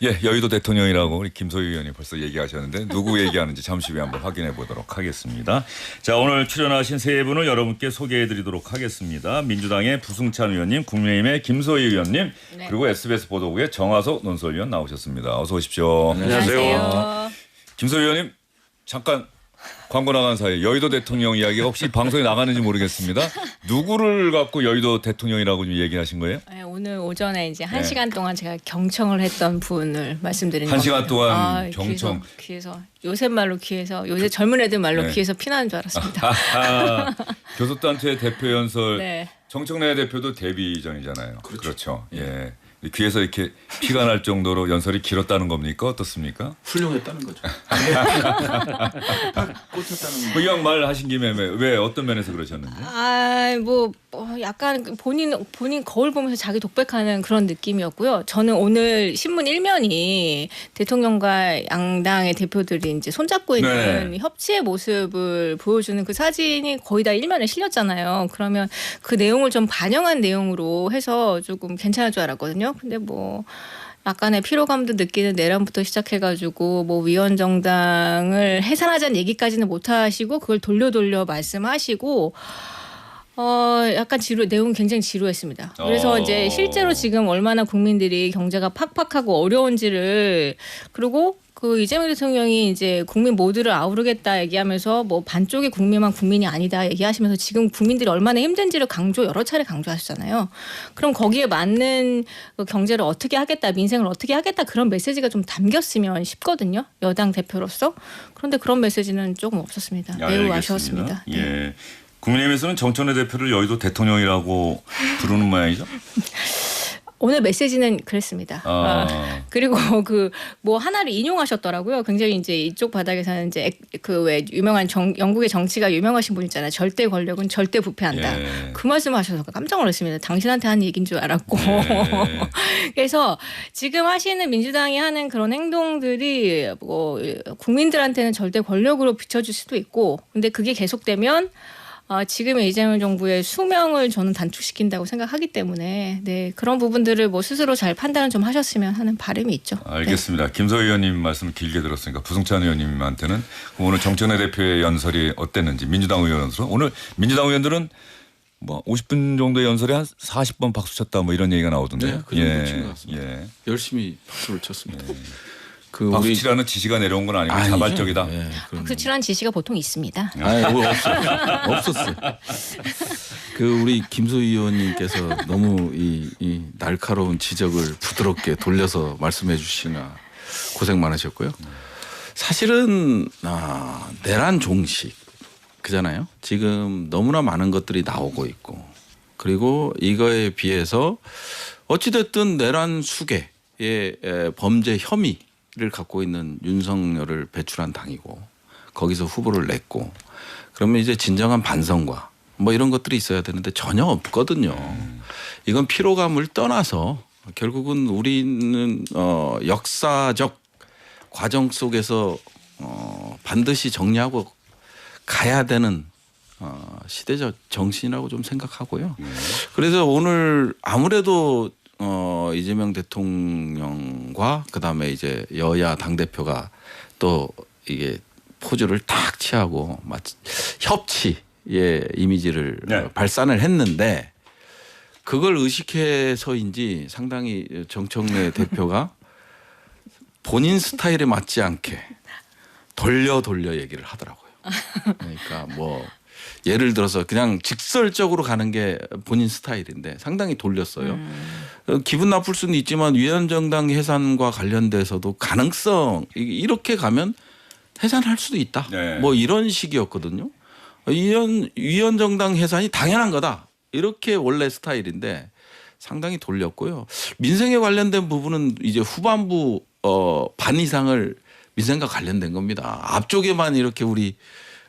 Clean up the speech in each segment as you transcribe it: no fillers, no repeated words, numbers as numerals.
예, 여의도 대통령이라고 우리 김소희 의원이 벌써 얘기하셨는데 누구 얘기하는지 잠시 후에 한번 확인해 보도록 하겠습니다. 자, 오늘 출연하신 세 분을 여러분께 소개해 드리도록 하겠습니다. 민주당의 부승찬 의원님, 국민의힘의 김소희 의원님, 네. 그리고 SBS 보도국의 정화석 논설위원 나오셨습니다. 어서 오십시오. 안녕하세요. 김소희 의원님, 잠깐 광고 나간 사이에 여의도 대통령 이야기가 혹시 방송에 나가는지 모르겠습니다. 누구를 갖고 여의도 대통령이라고 좀 얘기하신 거예요? 네, 오늘 오전에 이제 1시간 동안 제가 경청을 했던 분을 말씀드리는 겁니다. 1시간 동안 경청. 귀에서 요새 말로 귀에서 요새 젊은 애들 말로 네. 귀에서 피나는 줄 알았습니다. 교섭단체 대표 연설 네. 정청래 대표도 데뷔전이잖아요. 그렇죠. 예. 귀에서 이렇게 피가 날 정도로 연설이 길었다는 겁니까? 어떻습니까? 훌륭했다는 거죠. 딱 꽂혔다는 거. 이왕 말 하신 김에 왜 어떤 면에서 그러셨는지? 뭐 약간 본인 거울 보면서 자기 독백하는 그런 느낌이었고요. 저는 오늘 신문 1면이 대통령과 양당의 대표들이 이제 손잡고 있는 네. 협치의 모습을 보여주는 그 사진이 거의 다 1면에 실렸잖아요. 그러면 그 내용을 좀 반영한 내용으로 해서 조금 괜찮을 줄 알았거든요. 근데 뭐 약간의 피로감도 느끼는 내란부터 시작해가지고 뭐 위원 정당을 해산하자는 얘기까지는 못 하시고 그걸 돌려 말씀하시고 약간 내용은 굉장히 지루했습니다. 그래서 이제 실제로 지금 얼마나 국민들이 경제가 팍팍하고 어려운지를 그리고 그 이재명 대통령이 이제 국민 모두를 아우르겠다 얘기하면서 뭐 반쪽의 국민만 국민이 아니다 얘기하시면서 지금 국민들이 얼마나 힘든지를 여러 차례 강조하셨잖아요. 그럼 거기에 맞는 경제를 어떻게 하겠다, 민생을 어떻게 하겠다 그런 메시지가 좀 담겼으면 싶거든요. 여당 대표로서. 그런데 그런 메시지는 조금 없었습니다. 매우 알겠습니다. 아쉬웠습니다. 네. 예. 국민의힘에서는 정청래 대표를 여의도 대통령이라고 부르는 모양이죠? 오늘 메시지는 그랬습니다. 그리고 그 뭐 하나를 인용하셨더라고요. 굉장히 이제 이쪽 바닥에서는 이제 그 왜 유명한 영국의 정치가 유명하신 분 있잖아요. 절대 권력은 절대 부패한다. 예. 그 말씀하셔서 깜짝 놀랐습니다. 당신한테 한 얘기인 줄 알았고. 예. 그래서 지금 하시는 민주당이 하는 그런 행동들이 뭐 국민들한테는 절대 권력으로 비춰질 수도 있고, 근데 그게 계속되면. 지금의 이재명 정부의 수명을 저는 단축시킨다고 생각하기 때문에 네, 그런 부분들을 뭐 스스로 잘 판단을 좀 하셨으면 하는 바람이 있죠. 알겠습니다. 네. 김소희 의원님 말씀을 길게 들었으니까 부승찬 의원님한테는 오늘 정청래 대표의 연설이 어땠는지 민주당 의원으로서 오늘 민주당 의원들은 뭐 50분 정도의 연설에 한 40번 박수 쳤다 뭐 이런 얘기가 나오던데요. 네, 그 정도 친것 같습니다. 예. 열심히 박수를 쳤습니다. 그 박수 치라는 지시가 내려온 건 아니고 자발적이다. 예, 박수 치라는 지시가 보통 있습니다. 없었어요. 그 우리 김소희 의원님께서 너무 이 날카로운 지적을 부드럽게 돌려서 말씀해 주시나 고생 많으셨고요. 사실은 내란 종식 그잖아요. 지금 너무나 많은 것들이 나오고 있고 그리고 이거에 비해서 어찌됐든 내란 수개의 범죄 혐의를 갖고 있는 윤석열을 배출한 당이고 거기서 후보를 냈고 그러면 이제 진정한 반성과 뭐 이런 것들이 있어야 되는데 전혀 없거든요. 이건 피로감을 떠나서 결국은 우리는 역사적 과정 속에서 반드시 정리하고 가야 되는 시대적 정신이라고 좀 생각하고요. 그래서 오늘 아무래도 이재명 대통령과 그다음에 이제 여야 당대표가 또 이게 포즈를 딱 취하고 마치 협치의 이미지를 발산을 했는데 그걸 의식해서인지 상당히 정청래 대표가 본인 스타일에 맞지 않게 돌려 얘기를 하더라고요. 그러니까 뭐 예를 들어서 그냥 직설적으로 가는 게 본인 스타일인데 상당히 돌렸어요. 기분 나쁠 수는 있지만 위원정당 해산과 관련돼서도 가능성 이렇게 가면 해산할 수도 있다. 네. 뭐 이런 식이었거든요. 위원정당 해산이 당연한 거다. 이렇게 원래 스타일인데 상당히 돌렸고요. 민생에 관련된 부분은 이제 후반부 반 이상을 민생과 관련된 겁니다. 앞쪽에만 이렇게 우리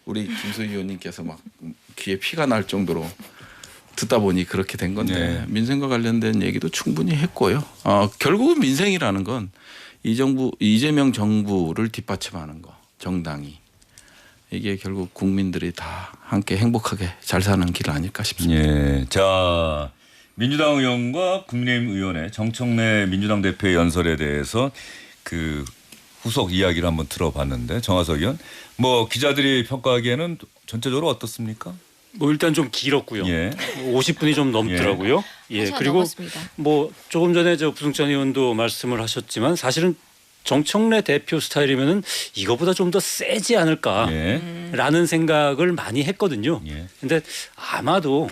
김소희 의원님께서 막 귀에 피가 날 정도로 듣다 보니 그렇게 된 건데 네. 민생과 관련된 얘기도 충분히 했고요. 결국은 민생이라는 건 이재명 정부를 뒷받침하는 거 정당이 이게 결국 국민들이 다 함께 행복하게 잘 사는 길 아닐까 싶습니다. 예. 자, 민주당 의원과 국민의힘 의원의 정청래 민주당 대표의 연설에 대해서 그 후속 이야기를 한번 들어봤는데 정화석 의원, 뭐 기자들이 평가하기에는 전체적으로 어떻습니까? 뭐 일단 좀 길었고요. 예. 50분이 좀 넘더라고요. 예. 한시간 그리고 넘었습니다. 뭐 조금 전에 저 부승찬 의원도 말씀을 하셨지만 사실은 정청래 대표 스타일이면은 이거보다 좀 더 세지 않을까라는 생각을 많이 했거든요. 예. 근데 아마도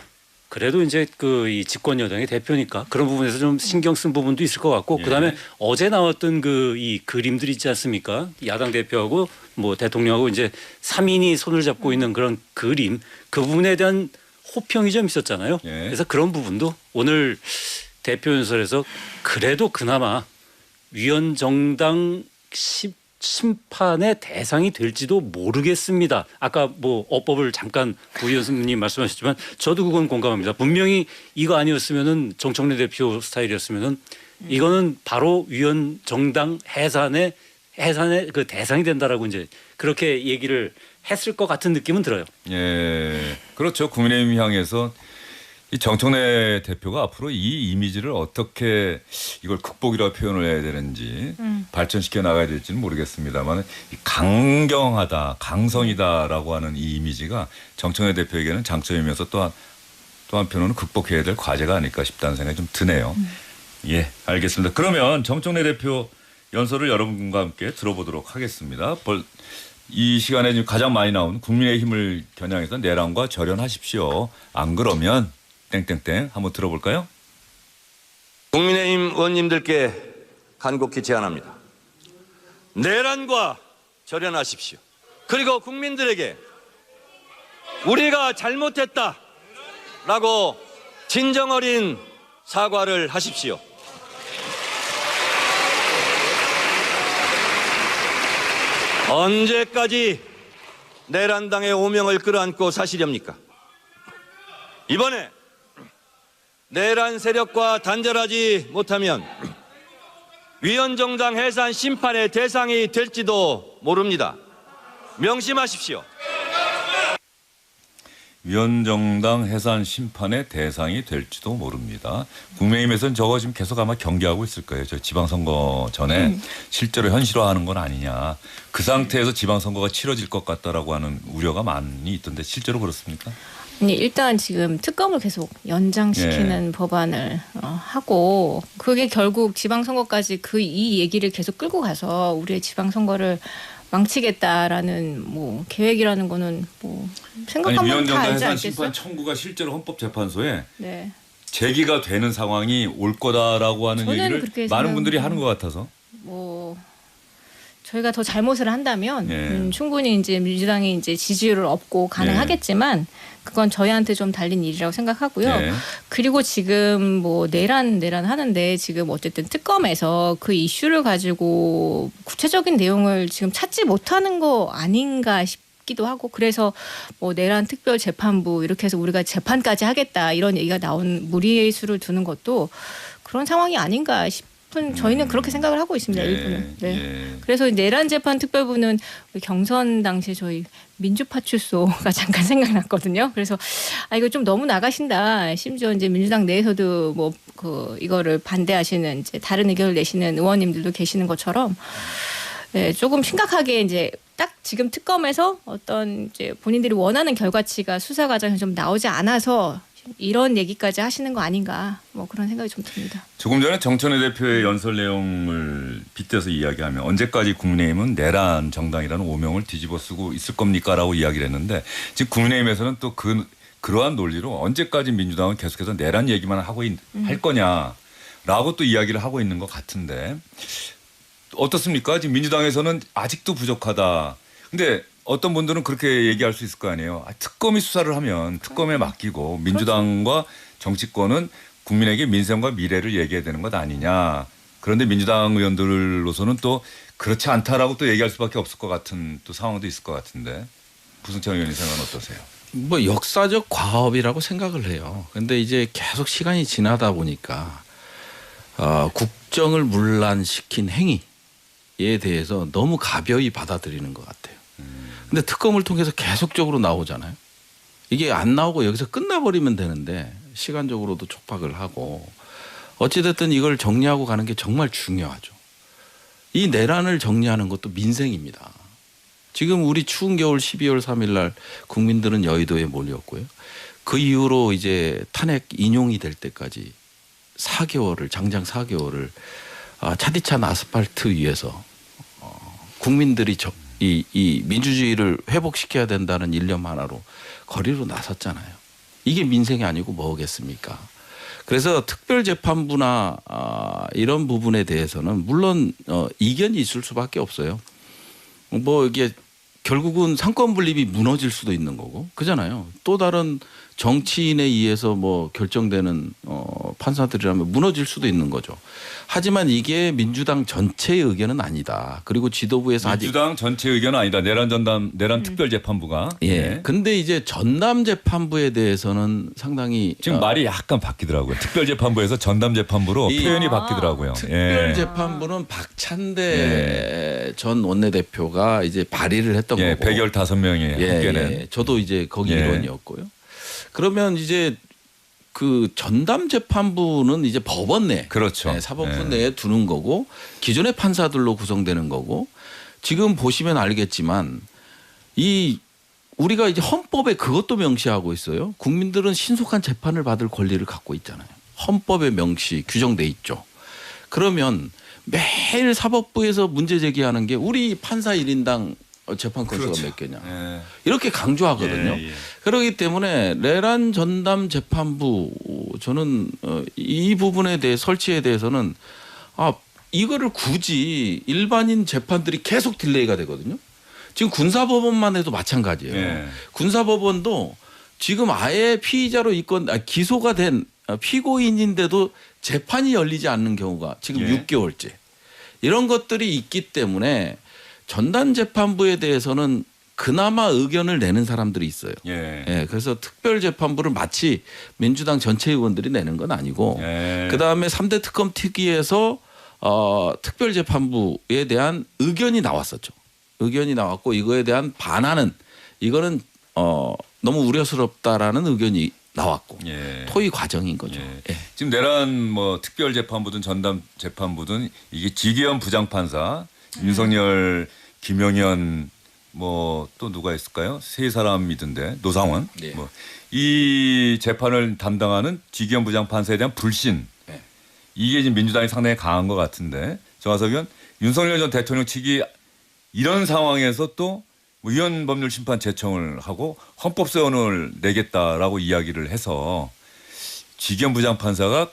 그래도 이제 그 이 집권 여당의 대표니까 그런 부분에서 좀 신경 쓴 부분도 있을 것 같고, 예. 그다음에 어제 나왔던 그 이 그림들 있지 않습니까? 야당 대표하고 뭐 대통령하고 이제 3인이 손을 잡고 있는 그런 그림, 그 부분에 대한 호평이 좀 있었잖아요. 예. 그래서 그런 부분도 오늘 대표 연설에서 그래도 그나마 위원 정당 심판의 대상이 될지도 모르겠습니다. 아까 뭐 어법을 잠깐 부 의원님 말씀하셨지만 저도 그건 공감합니다. 분명히 이거 아니었으면은 정청래 대표 스타일이었으면은 이거는 바로 위원 정당 해산의 그 대상이 된다라고 이제 그렇게 얘기를 했을 것 같은 느낌은 들어요. 예, 그렇죠. 국민의힘 향해서 이 정청래 대표가 앞으로 이 이미지를 어떻게 이걸 극복이라고 표현을 해야 되는지 발전시켜 나가야 될지는 모르겠습니다만, 강경하다, 강성이다라고 하는 이 이미지가 정청래 대표에게는 장점이면서 또 한편으로는 극복해야 될 과제가 아닐까 싶다는 생각이 좀 드네요. 예, 알겠습니다. 그러면 정청래 대표 연설을 여러분과 함께 들어보도록 하겠습니다. 이 시간에 지금 가장 많이 나온 국민의힘을 겨냥해서 내란과 절연하십시오. 안 그러면 땡땡땡 한번 들어볼까요? 국민의힘 의원님들께 간곡히 제안합니다. 내란과 절연하십시오. 그리고 국민들에게 우리가 잘못했다라고 진정 어린 사과를 하십시오. 언제까지 내란당의 오명을 끌어안고 사시렵니까? 이번에 내란 세력과 단절하지 못하면 위원정당 해산 심판의 대상이 될지도 모릅니다. 명심하십시오. 위원정당 해산 심판의 대상이 될지도 모릅니다. 국민의힘에서는 저거 지금 계속 아마 경계하고 있을 거예요. 저 지방선거 전에 실제로 현실화하는 건 아니냐. 그 상태에서 지방선거가 치러질 것 같다라고 하는 우려가 많이 있던데 실제로 그렇습니까? 아니, 일단 지금 특검을 계속 연장시키는 법안을 하고, 그게 결국 지방선거까지 이 얘기를 계속 끌고 가서 우리의 지방선거를 망치겠다라는 뭐 계획이라는 거는 뭐 생각하면 다 위원정당 알지 해산 않겠어요? 심판 청구가 실제로 헌법재판소에 네. 제기가 되는 상황이 올 거다라고 하는 저는 얘기를 그렇게 많은 분들이 생각합니다. 하는 것 같아서. 뭐 저희가 더 잘못을 한다면 예. 충분히 이제 민주당이 이제 지지율을 얻고 가능하겠지만 그건 저희한테 좀 달린 일이라고 생각하고요. 예. 그리고 지금 뭐 내란 하는데 지금 어쨌든 특검에서 그 이슈를 가지고 구체적인 내용을 지금 찾지 못하는 거 아닌가 싶기도 하고, 그래서 뭐 내란 특별 재판부 이렇게 해서 우리가 재판까지 하겠다 이런 얘기가 나온 무리의 수를 두는 것도 그런 상황이 아닌가 싶은, 저희는 그렇게 생각을 하고 있습니다. 예. 일부는. 네. 예. 그래서 내란 재판 특별부는 우리 경선 당시에 저희 민주파출소가 잠깐 생각났거든요. 그래서 이거 좀 너무 나가신다. 심지어 이제 민주당 내에서도 뭐 이거를 반대하시는 이제 다른 의견을 내시는 의원님들도 계시는 것처럼, 네, 조금 심각하게 이제 딱 지금 특검에서 어떤 이제 본인들이 원하는 결과치가 수사 과정에서 좀 나오지 않아서 이런 얘기까지 하시는 거 아닌가, 뭐 그런 생각이 좀 듭니다. 조금 전에 정청래 대표의 연설 내용을 빗대서 이야기하면 언제까지 국민의힘은 내란 정당이라는 오명을 뒤집어 쓰고 있을 겁니까라고 이야기를 했는데, 지금 국민의힘에서는 또 그러한 논리로 언제까지 민주당은 계속해서 내란 얘기만 하고 할 거냐라고 또 이야기를 하고 있는 것 같은데 어떻습니까? 지금 민주당에서는 아직도 부족하다. 근데 어떤 분들은 그렇게 얘기할 수 있을 거 아니에요. 특검이 수사를 하면 특검에 맡기고 민주당과 정치권은 국민에게 민생과 미래를 얘기해야 되는 것 아니냐. 그런데 민주당 의원들로서는 또 그렇지 않다라고 또 얘기할 수밖에 없을 것 같은 또 상황도 있을 것 같은데, 부승찬 의원님 생각은 어떠세요? 뭐 역사적 과업이라고 생각을 해요. 근데 이제 계속 시간이 지나다 보니까 국정을 문란시킨 행위에 대해서 너무 가벼이 받아들이는 것 같아요. 근데 특검을 통해서 계속적으로 나오잖아요. 이게 안 나오고 여기서 끝나버리면 되는데 시간적으로도 촉박을 하고 어찌됐든 이걸 정리하고 가는 게 정말 중요하죠. 이 내란을 정리하는 것도 민생입니다. 지금 우리 추운 겨울 12월 3일 날 국민들은 여의도에 몰렸고요. 그 이후로 이제 탄핵 인용이 될 때까지 4개월을 장장 4개월을 차디찬 아스팔트 위에서 국민들이 이 민주주의를 회복시켜야 된다는 일념 하나로 거리로 나섰잖아요. 이게 민생이 아니고 뭐겠습니까? 그래서 특별재판부나 이런 부분에 대해서는 물론 이견이 있을 수밖에 없어요. 뭐 이게 결국은 상권 분립이 무너질 수도 있는 거고 그잖아요. 또 다른 정치인에 의해서 뭐 결정되는 판사들이라면 무너질 수도 있는 거죠. 하지만 이게 민주당 전체의 의견은 아니다. 그리고 지도부에서 민주당 전체 의견은 아니다. 내란 특별재판부가. 예. 근데 이제 전담 재판부에 대해서는 상당히 지금 말이 약간 바뀌더라고요. 특별재판부에서 전담재판부로 표현이 바뀌더라고요. 특별재판부는 박찬대 전 원내대표가 이제 발의를 했던 예, 거고. 115명이 함께는. 예. 저도 이제 거기 예. 일원이었고요. 그러면 이제 그 전담 재판부는 이제 법원 내, 그렇죠. 네, 사법부 내에 두는 거고 기존의 판사들로 구성되는 거고 지금 보시면 알겠지만 이 우리가 이제 헌법에 그것도 명시하고 있어요. 국민들은 신속한 재판을 받을 권리를 갖고 있잖아요. 헌법에 명시 규정돼 있죠. 그러면 매일 사법부에서 문제 제기하는 게 우리 판사 1인당 재판 건수가 그렇죠. 몇 개냐. 예. 이렇게 강조하거든요. 예, 예. 그렇기 때문에 내란 전담 재판부 저는 이 부분에 대해 설치에 대해서는 이거를 굳이 일반인 재판들이 계속 딜레이가 되거든요. 지금 군사법원만 해도 마찬가지예요. 예. 군사법원도 지금 아예 피의자로 기소가 된 피고인인데도 재판이 열리지 않는 경우가 지금 예. 6개월째. 이런 것들이 있기 때문에 전담 재판부에 대해서는 그나마 의견을 내는 사람들이 있어요. 예. 예, 그래서 특별 재판부를 마치 민주당 전체 의원들이 내는 건 아니고 예. 그다음에 3대 특검 특위에서 특별 재판부에 대한 의견이 나왔었죠. 의견이 나왔고 이거에 대한 반하는 이거는 너무 우려스럽다라는 의견이 나왔고 예. 토의 과정인 거죠. 예. 예. 지금 내란 뭐 특별재판부든 전담재판부든 이게 지기현 부장판사, 윤석열, 김용현 뭐 또 누가 있을까요? 세 사람이던데 노상원. 네. 뭐 이 재판을 담당하는 지기현 부장판사에 대한 불신. 네. 이게 지금 민주당이 상당히 강한 것 같은데 정화석 의원 윤석열 전 대통령 측이 이런 상황에서 또 위헌법률 심판 제청을 하고 헌법소원을 내겠다라고 이야기를 해서 지기현 부장판사가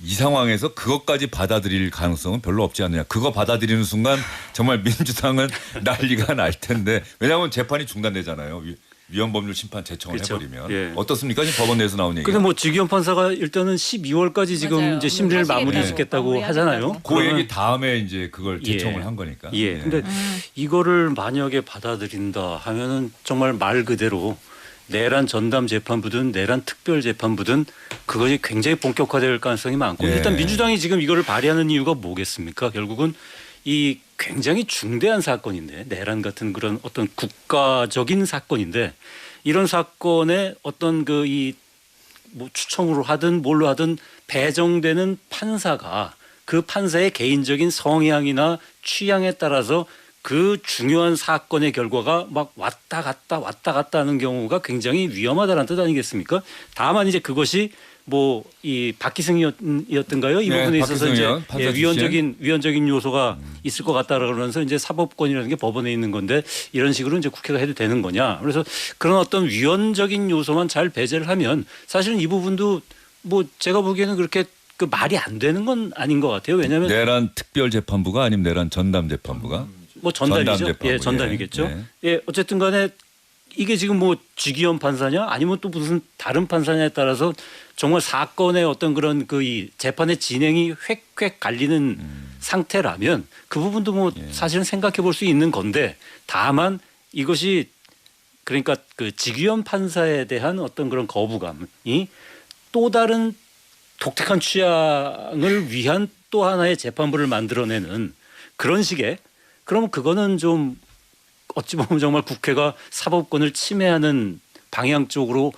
이 상황에서 그것까지 받아들일 가능성은 별로 없지 않느냐. 그거 받아들이는 순간 정말 민주당은 난리가 날 텐데 왜냐하면 재판이 중단되잖아요. 위헌법률 심판 제청을 그렇죠. 해버리면 예. 어떻습니까? 지금 법원 내에서 나온 얘기. 근데 뭐 지기현 판사가 일단은 12월까지 지금 맞아요. 이제 심리를 마무리 하시겠다고. 짓겠다고 하잖아요. 그 얘기 다음에 이제 그걸 제청을 한 거니까. 예. 근데 이거를 만약에 받아들인다 하면은 정말 말 그대로 내란 전담 재판부든 내란 특별 재판부든 그것이 굉장히 본격화될 가능성이 많고 예. 일단 민주당이 지금 이거를 발의하는 이유가 뭐겠습니까? 결국은 이 굉장히 중대한 사건인데 내란 같은 그런 어떤 국가적인 사건인데 이런 사건에 어떤 그 이 뭐 추청으로 하든 뭘로 하든 배정되는 판사가 그 판사의 개인적인 성향이나 취향에 따라서 그 중요한 사건의 결과가 막 왔다 갔다 하는 경우가 굉장히 위험하다는 뜻 아니겠습니까? 다만 이제 그것이 뭐 이 박기승이었던가요? 이 네, 부분에 있어서 박기승 이제 의원, 판사 위헌적인 요소가 있을 것 같다 그러면서 이제 사법권이라는 게 법원에 있는 건데 이런 식으로 이제 국회가 해도 되는 거냐? 그래서 그런 어떤 위헌적인 요소만 잘 배제를 하면 사실은 이 부분도 뭐 제가 보기에는 그렇게 그 말이 안 되는 건 아닌 것 같아요. 왜냐하면 내란 특별재판부가 아니면 내란 전담재판부가 뭐 전담이죠. 전담재판부. 예, 전담이겠죠. 예. 예, 어쨌든 간에 이게 지금 뭐 지기현 판사냐 아니면 또 무슨 다른 판사냐에 따라서 정말 사건의 어떤 그런 그 이 재판의 진행이 획획 갈리는 상태라면 그 부분도 뭐 사실은 생각해 볼 수 있는 건데 다만 이것이 그러니까 그 지기현 판사에 대한 어떤 그런 거부감이 또 다른 독특한 취향을 위한 또 하나의 재판부를 만들어내는 그런 식의 그러면 그거는 좀 어찌 보면 정말 국회가 사법권을 침해하는 방향 쪽으로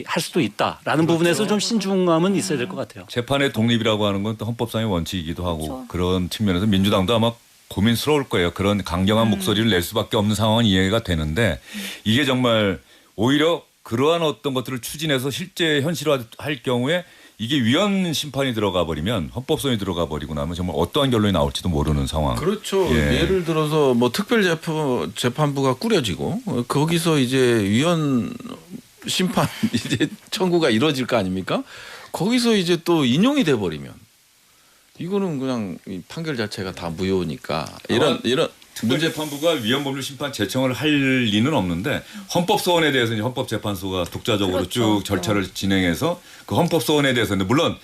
할 수도 있다라는 부분에서 좀 신중함은 있어야 될 것 같아요. 재판의 독립이라고 하는 건 또 헌법상의 원칙이기도 하고 그렇죠. 그런 측면에서 민주당도 아마 고민스러울 거예요. 그런 강경한 목소리를 낼 수밖에 없는 상황은 이해가 되는데 이게 정말 오히려 그러한 어떤 것들을 추진해서 실제 현실화할 경우에 이게 위헌 심판이 들어가 버리면 헌법소원이 들어가 버리고 나면 정말 어떠한 결론이 나올지도 모르는 상황. 그렇죠. 예. 예를 들어서 뭐 특별재판부가 꾸려지고 거기서 이제 위헌 심판 이제 청구가 이루어질 거 아닙니까? 거기서 이제 또 인용이 돼 버리면 이거는 그냥 이 판결 자체가 다 무효니까 이런 특별재판부가 위헌법률 심판 제청을 할 리는 없는데 헌법소원에 대해서는 헌법재판소가 독자적으로 그렇죠. 쭉 절차를 진행해서 그 헌법소원에 대해서는 물론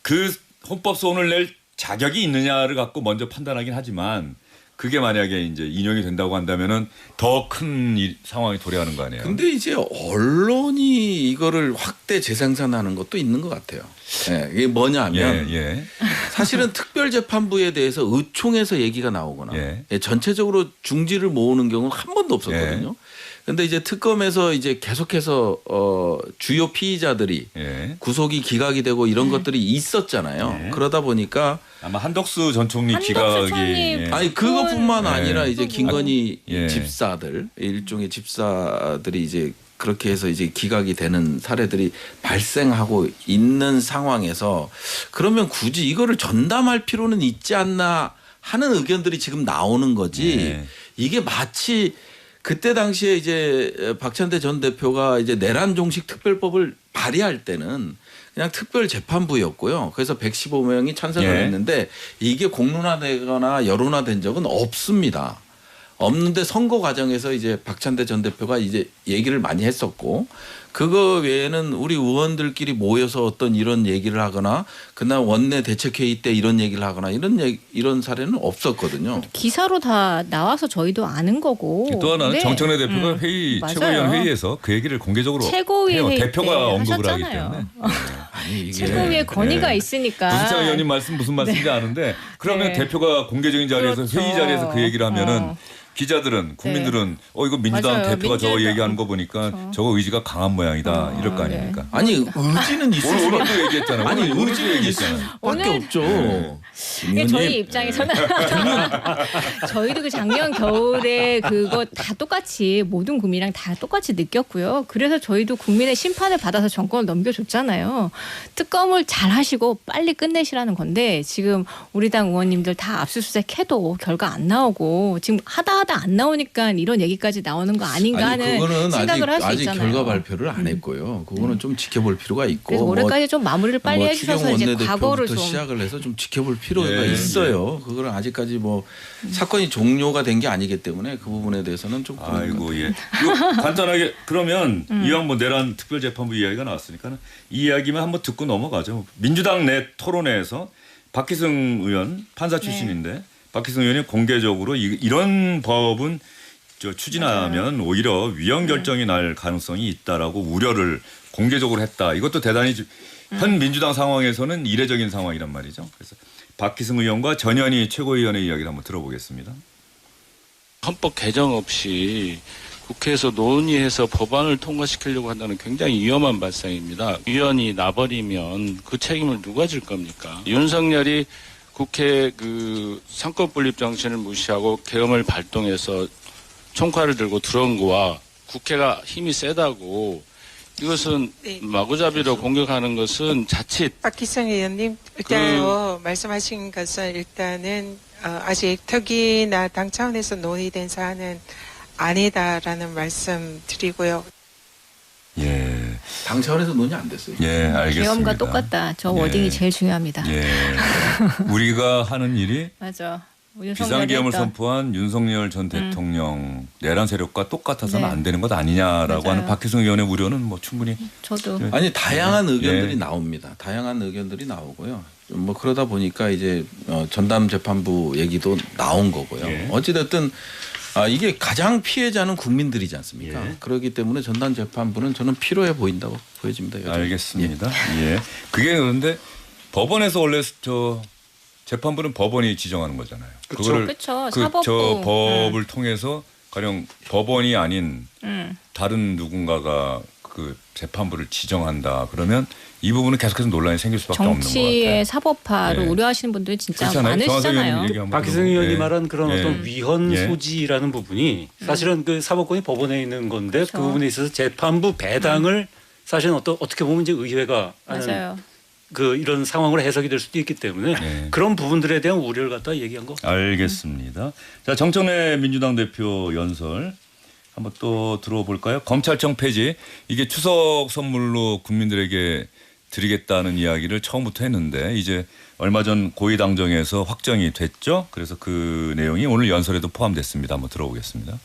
그 헌법소원을 낼 자격이 있느냐를 갖고 먼저 판단하긴 하지만 그게 만약에 이제 인용이 된다고 한다면은 더 큰 상황이 도래하는 거 아니에요. 근데 이제 언론이 이거를 확대 재생산하는 것도 있는 것 같아요. 예, 이게 뭐냐면 예. 사실은 특별재판부에 대해서 의총에서 얘기가 나오거나 예. 전체적으로 중지를 모으는 경우는 한 번도 없었거든요. 그런데 이제 특검에서 이제 계속해서 주요 피의자들이 예. 구속이 기각이 되고 이런 것들이 있었잖아요. 예. 그러다 보니까 아마 한덕수 전 총리 한덕수 기각이 총리 아니 그것뿐만 예. 아니라 이제 김건희 예. 집사들 일종의 집사들이 이제 그렇게 해서 이제 기각이 되는 사례들이 발생하고 있는 상황에서 그러면 굳이 이거를 전담할 필요는 있지 않나 하는 의견들이 지금 나오는 거지. 예. 이게 마치 그때 당시에 이제 박찬대 전 대표가 이제 내란 종식 특별법을 발의할 때는 그냥 특별재판부였고요. 그래서 115명이 찬성을 예. 했는데 이게 공론화되거나 여론화된 적은 없습니다. 없는데 선거 과정에서 이제 박찬대 전 대표가 이제 얘기를 많이 했었고 그거 외에는 우리 의원들끼리 모여서 어떤 이런 얘기를 하거나 그날 원내 대책회의 때 이런 얘기를 하거나 이런 사례는 없었거든요. 기사로 다 나와서 저희도 아는 거고. 또 하나는 네. 정청래 대표가 회의 맞아요. 최고위원 회의에서 그 얘기를 공개적으로 최고위 해요. 회의 대표가 때 언급을 하기 하셨잖아요. 때문에. 아니 이게 최고위의 권위가 예. 있으니까. 부승찬 의원님 말씀 무슨 말씀인지 아는데 그러면 네. 대표가 공개적인 자리에서 그렇죠. 회의 자리에서 그 얘기를 하면은 어. 기자들은 국민들은 이거 민주당 맞아요. 대표가 저거 민주당. 얘기하는 거 보니까 그렇죠. 저거 의지가 강한 모양이다 이럴 거 아닙니까? 아니 의지는 있을 오늘 수밖에 오늘도 얘기했잖아요. 아니 오늘도 의지는 있을 얘기했잖아요. 수밖에 오늘- 없죠. 이게 저희 의원님. 입장에서는 저희도 그 작년 겨울에 그거 다 똑같이 모든 국민이랑 다 똑같이 느꼈고요. 그래서 저희도 국민의 심판을 받아서 정권을 넘겨줬잖아요. 특검을 잘 하시고 빨리 끝내시라는 건데 지금 우리 당 의원님들 다 압수수색해도 결과 안 나오고 지금 하다 안 나오니까 이런 얘기까지 나오는 거 아닌가 아니 하는 그거는 생각을 할 수 아직 있잖아요. 결과 발표를 안 했고요. 그거는 좀 지켜볼 필요가 있고. 그래서 올해까지 좀 마무리를 빨리 해주셔서 이제 과거를 추경 좀 시작을 해서 좀 지켜볼 필요가 예, 있어요. 그거는 아직까지 뭐 사건이 종료가 된 게 아니기 때문에 그 부분에 대해서는 좀 그런 것 아이고 같아요. 예. 이거 간단하게 그러면 이왕 뭐 내란 특별재판부 이야기가 나왔으니까 이 이야기만 한번 듣고 넘어가죠. 민주당 내 토론회에서 박희승 의원 판사 출신인데 박희승 의원이 공개적으로 이런 법은 추진하면 오히려 위헌 결정이 날 가능성이 있다라고 우려를 공개적으로 했다. 이것도 대단히 현 민주당 상황에서는 이례적인 상황이란 말이죠. 그래서 박희승 의원과 전현희 최고위원의 이야기를 한번 들어보겠습니다. 헌법 개정 없이 국회에서 논의해서 법안을 통과시키려고 한다는 굉장히 위험한 발상입니다. 위헌이 나버리면 그 책임을 누가 질 겁니까? 윤석열이 국회 그 상권분립 정신을 무시하고 계엄을 발동해서 총칼을 들고 들어온 거와 국회가 힘이 세다고 이것은 마구잡이로 공격하는 것은 자칫 박희승 의원님, 일단 말씀하신 것은 일단은 아직 특위나 당 차원에서 논의된 사안은 아니다라는 말씀 드리고요. 예. 당 차원에서 논의 안 됐어요. 예, 알겠습니다. 계엄과 똑같다. 저 워딩이 예. 제일 중요합니다. 예. 우리가 하는 일이 맞아. 비상계엄을 선포한 윤석열 전 대통령 내란 세력과 똑같아서는 네. 안 되는 것 아니냐라고 맞아요. 하는 박희승 의원의 우려는 뭐 충분히 저도 아니 다양한 의견들이 예. 나옵니다. 다양한 의견들이 나오고요. 뭐 그러다 보니까 이제 전담 재판부 얘기도 나온 거고요. 예. 어찌됐든 이게 가장 피해자는 국민들이지 않습니까? 예. 그렇기 때문에 전담 재판부는 저는 필요해 보인다고 보여집니다. 여전히. 알겠습니다. 예. 그게 그런데 법원에서 원래 재판부는 법원이 지정하는 거잖아요. 그거를 그쵸. 저 사법부. 법을 통해서 가령 법원이 아닌 다른 누군가가 그 재판부를 지정한다. 그러면 이 부분은 계속해서 논란이 생길 수밖에 없는 것 같아요. 정치의 사법화를 네. 우려하시는 분들이 진짜 그렇잖아요. 많으시잖아요. 박희승 의원이 예. 말한 그런 예. 어떤 위헌 예. 소지라는 부분이 사실은 그 사법권이 법원에 있는 건데 그렇죠. 그 부분에 있어서 재판부 배당을 사실은 어떻게 보면 이제 의회가 하는 맞아요. 그 이런 상황으로 해석이 될 수도 있기 때문에 네. 그런 부분들에 대한 우려를 갖다 얘기한 거. 알겠습니다. 자, 정청래 민주당 대표 연설 한번 또 들어볼까요? 검찰청 폐지 이게 추석 선물로 국민들에게 드리겠다는 이야기를 처음부터 했는데 이제 얼마 전 고위당정에서 확정이 됐죠. 그래서 그 내용이 오늘 연설에도 포함됐습니다. 한번 들어보겠습니다.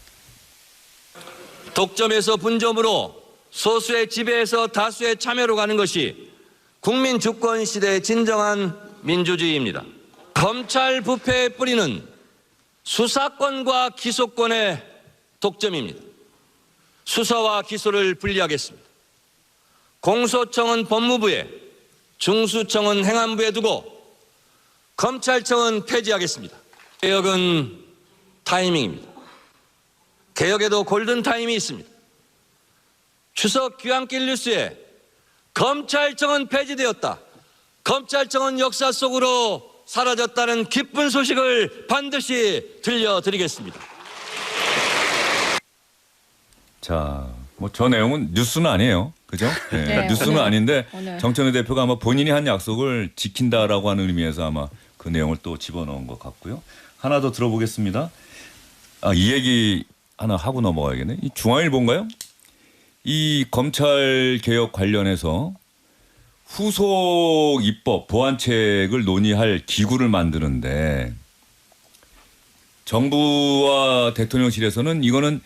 독점에서 분점으로 소수의 지배에서 다수의 참여로 가는 것이 국민 주권 시대의 진정한 민주주의입니다. 검찰 부패의 뿌리는 수사권과 기소권의 독점입니다. 수사와 기소를 분리하겠습니다. 공소청은 법무부에, 중수청은 행안부에 두고 검찰청은 폐지하겠습니다. 개혁은 타이밍입니다. 개혁에도 골든타임이 있습니다. 추석 귀향길 뉴스에 검찰청은 폐지되었다. 검찰청은 역사 속으로 사라졌다는 기쁜 소식을 반드시 들려드리겠습니다. 자, 뭐 저 내용은 뉴스는 아니에요. 그죠? 네, 네, 뉴스는 오늘, 아닌데 오늘. 정청래 대표가 아마 본인이 한 약속을 지킨다라고 하는 의미에서 아마 그 내용을 또 집어넣은 것 같고요. 하나 더 들어보겠습니다. 이 얘기 하나 하고 넘어가야겠네. 이 중앙일보인가요? 이 검찰 개혁 관련해서 후속 입법 보완책을 논의할 기구를 만드는데 정부와 대통령실에서는 이거는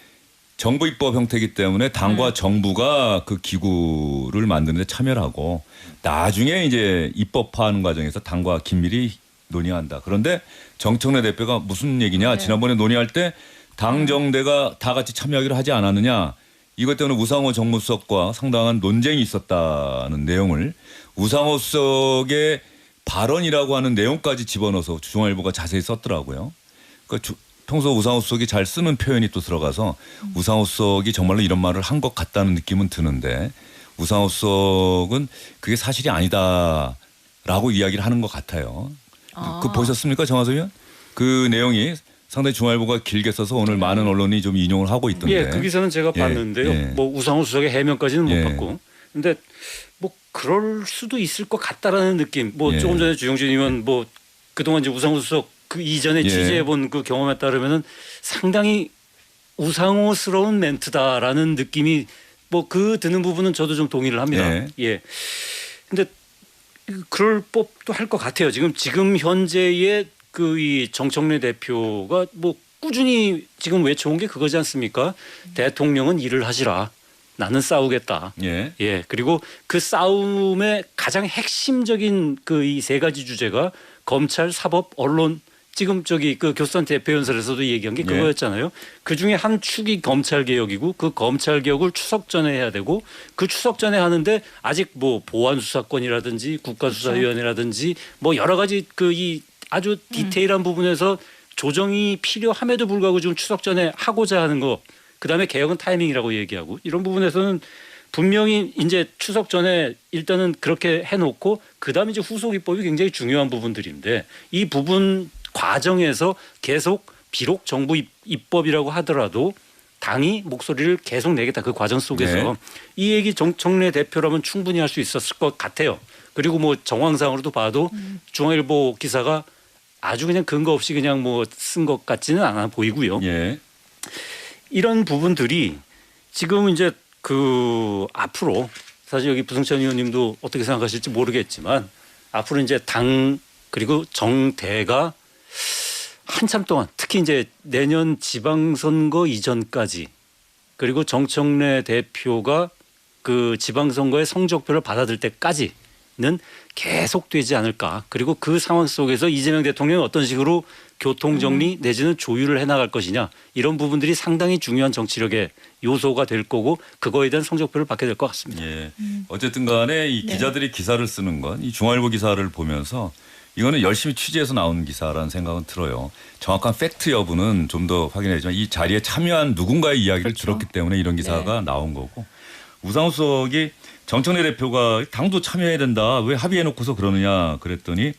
정부 입법 형태이기 때문에 당과 정부가 그 기구를 만드는 데 참여를 하고 나중에 이제 입법화하는 과정에서 당과 긴밀히 논의한다. 그런데 정청래 대표가 무슨 얘기냐. 지난번에 논의할 때 당정대가 다 같이 참여하기로 하지 않았느냐. 이것 때문에 우상호 정무수석과 상당한 논쟁이 있었다는 내용을 우상호 수석의 발언이라고 하는 내용까지 집어넣어서 중앙일보가 자세히 썼더라고요. 그러니까 평소 우상호 수석이 잘 쓰는 표현이 또 들어가서 우상호 수석이 정말로 이런 말을 한 것 같다는 느낌은 드는데 우상호 수석은 그게 사실이 아니다라고 이야기를 하는 것 같아요. 그 보셨습니까, 정화서 의원? 그 내용이 상당히 중앙일보가 길게 써서 오늘 많은 언론이 좀 인용을 하고 있던데. 예, 그 기사는 제가 예, 봤는데요. 예. 뭐 우상호 수석의 해명까지는 예. 못 봤고, 근데 뭐 그럴 수도 있을 것 같다라는 느낌. 뭐 예. 조금 전에 주영진 의원 뭐 그동안 이제 우상호 수석 그 이전에 예. 취재해본 그 경험에 따르면은 상당히 우상호스러운 멘트다라는 느낌이 뭐 그 드는 부분은 저도 좀 동의를 합니다. 예. 예. 근데 그럴 법도 할 것 같아요. 지금 현재의 그 이 정청래 대표가 뭐 꾸준히 지금 외쳐온 게 그거지 않습니까? 대통령은 일을 하시라. 나는 싸우겠다. 예. 예. 그리고 그 싸움의 가장 핵심적인 그 이 세 가지 주제가 검찰, 사법, 언론. 지금 저기 그 교수단 대표 연설에서도 얘기한 게 그거였잖아요. 그 중에 한 축이 검찰 개혁이고 그 검찰 개혁을 추석 전에 해야 되고 그 추석 전에 하는데 아직 뭐 보안 수사권이라든지 국가수사위원회라든지 뭐 여러 가지 그 이 아주 디테일한 부분에서 조정이 필요함에도 불구하고 지금 추석 전에 하고자 하는 거. 그다음에 개혁은 타이밍이라고 얘기하고 이런 부분에서는 분명히 이제 추석 전에 일단은 그렇게 해놓고 그다음에 이제 후속 입법이 굉장히 중요한 부분들인데 이 부분 과정에서 계속 비록 정부 입법이라고 하더라도 당이 목소리를 계속 내겠다. 그 과정 속에서 네. 이 얘기 정청래 대표라면 충분히 할 수 있었을 것 같아요. 그리고 뭐 정황상으로도 봐도 중앙일보 기사가 아주 그냥 근거 없이 그냥 뭐 쓴 것 같지는 않아 보이고요. 예. 이런 부분들이 지금 이제 그 앞으로 사실 여기 부승찬 의원님도 어떻게 생각하실지 모르겠지만 앞으로 이제 당 그리고 정대가 한참 동안 특히 이제 내년 지방선거 이전까지 그리고 정청래 대표가 그 지방선거의 성적표를 받아들 때까지는 계속되지 않을까. 그리고 그 상황 속에서 이재명 대통령이 어떤 식으로 교통정리 내지는 조율을 해나갈 것이냐. 이런 부분들이 상당히 중요한 정치력의 요소가 될 거고 그거에 대한 성적표를 받게 될 것 같습니다. 예. 어쨌든 간에 이 기자들이 기사를 쓰는 건 이 중앙일보 기사를 보면서 이거는 열심히 취재해서 나온 기사라는 생각은 들어요. 정확한 팩트 여부는 좀 더 확인해야지만 이 자리에 참여한 누군가의 이야기를 들었기 때문에 이런 기사가 나온 거고 우상호 수석이 정청래 대표가 당도 참여해야 된다. 왜 합의해놓고서 그러느냐 그랬더니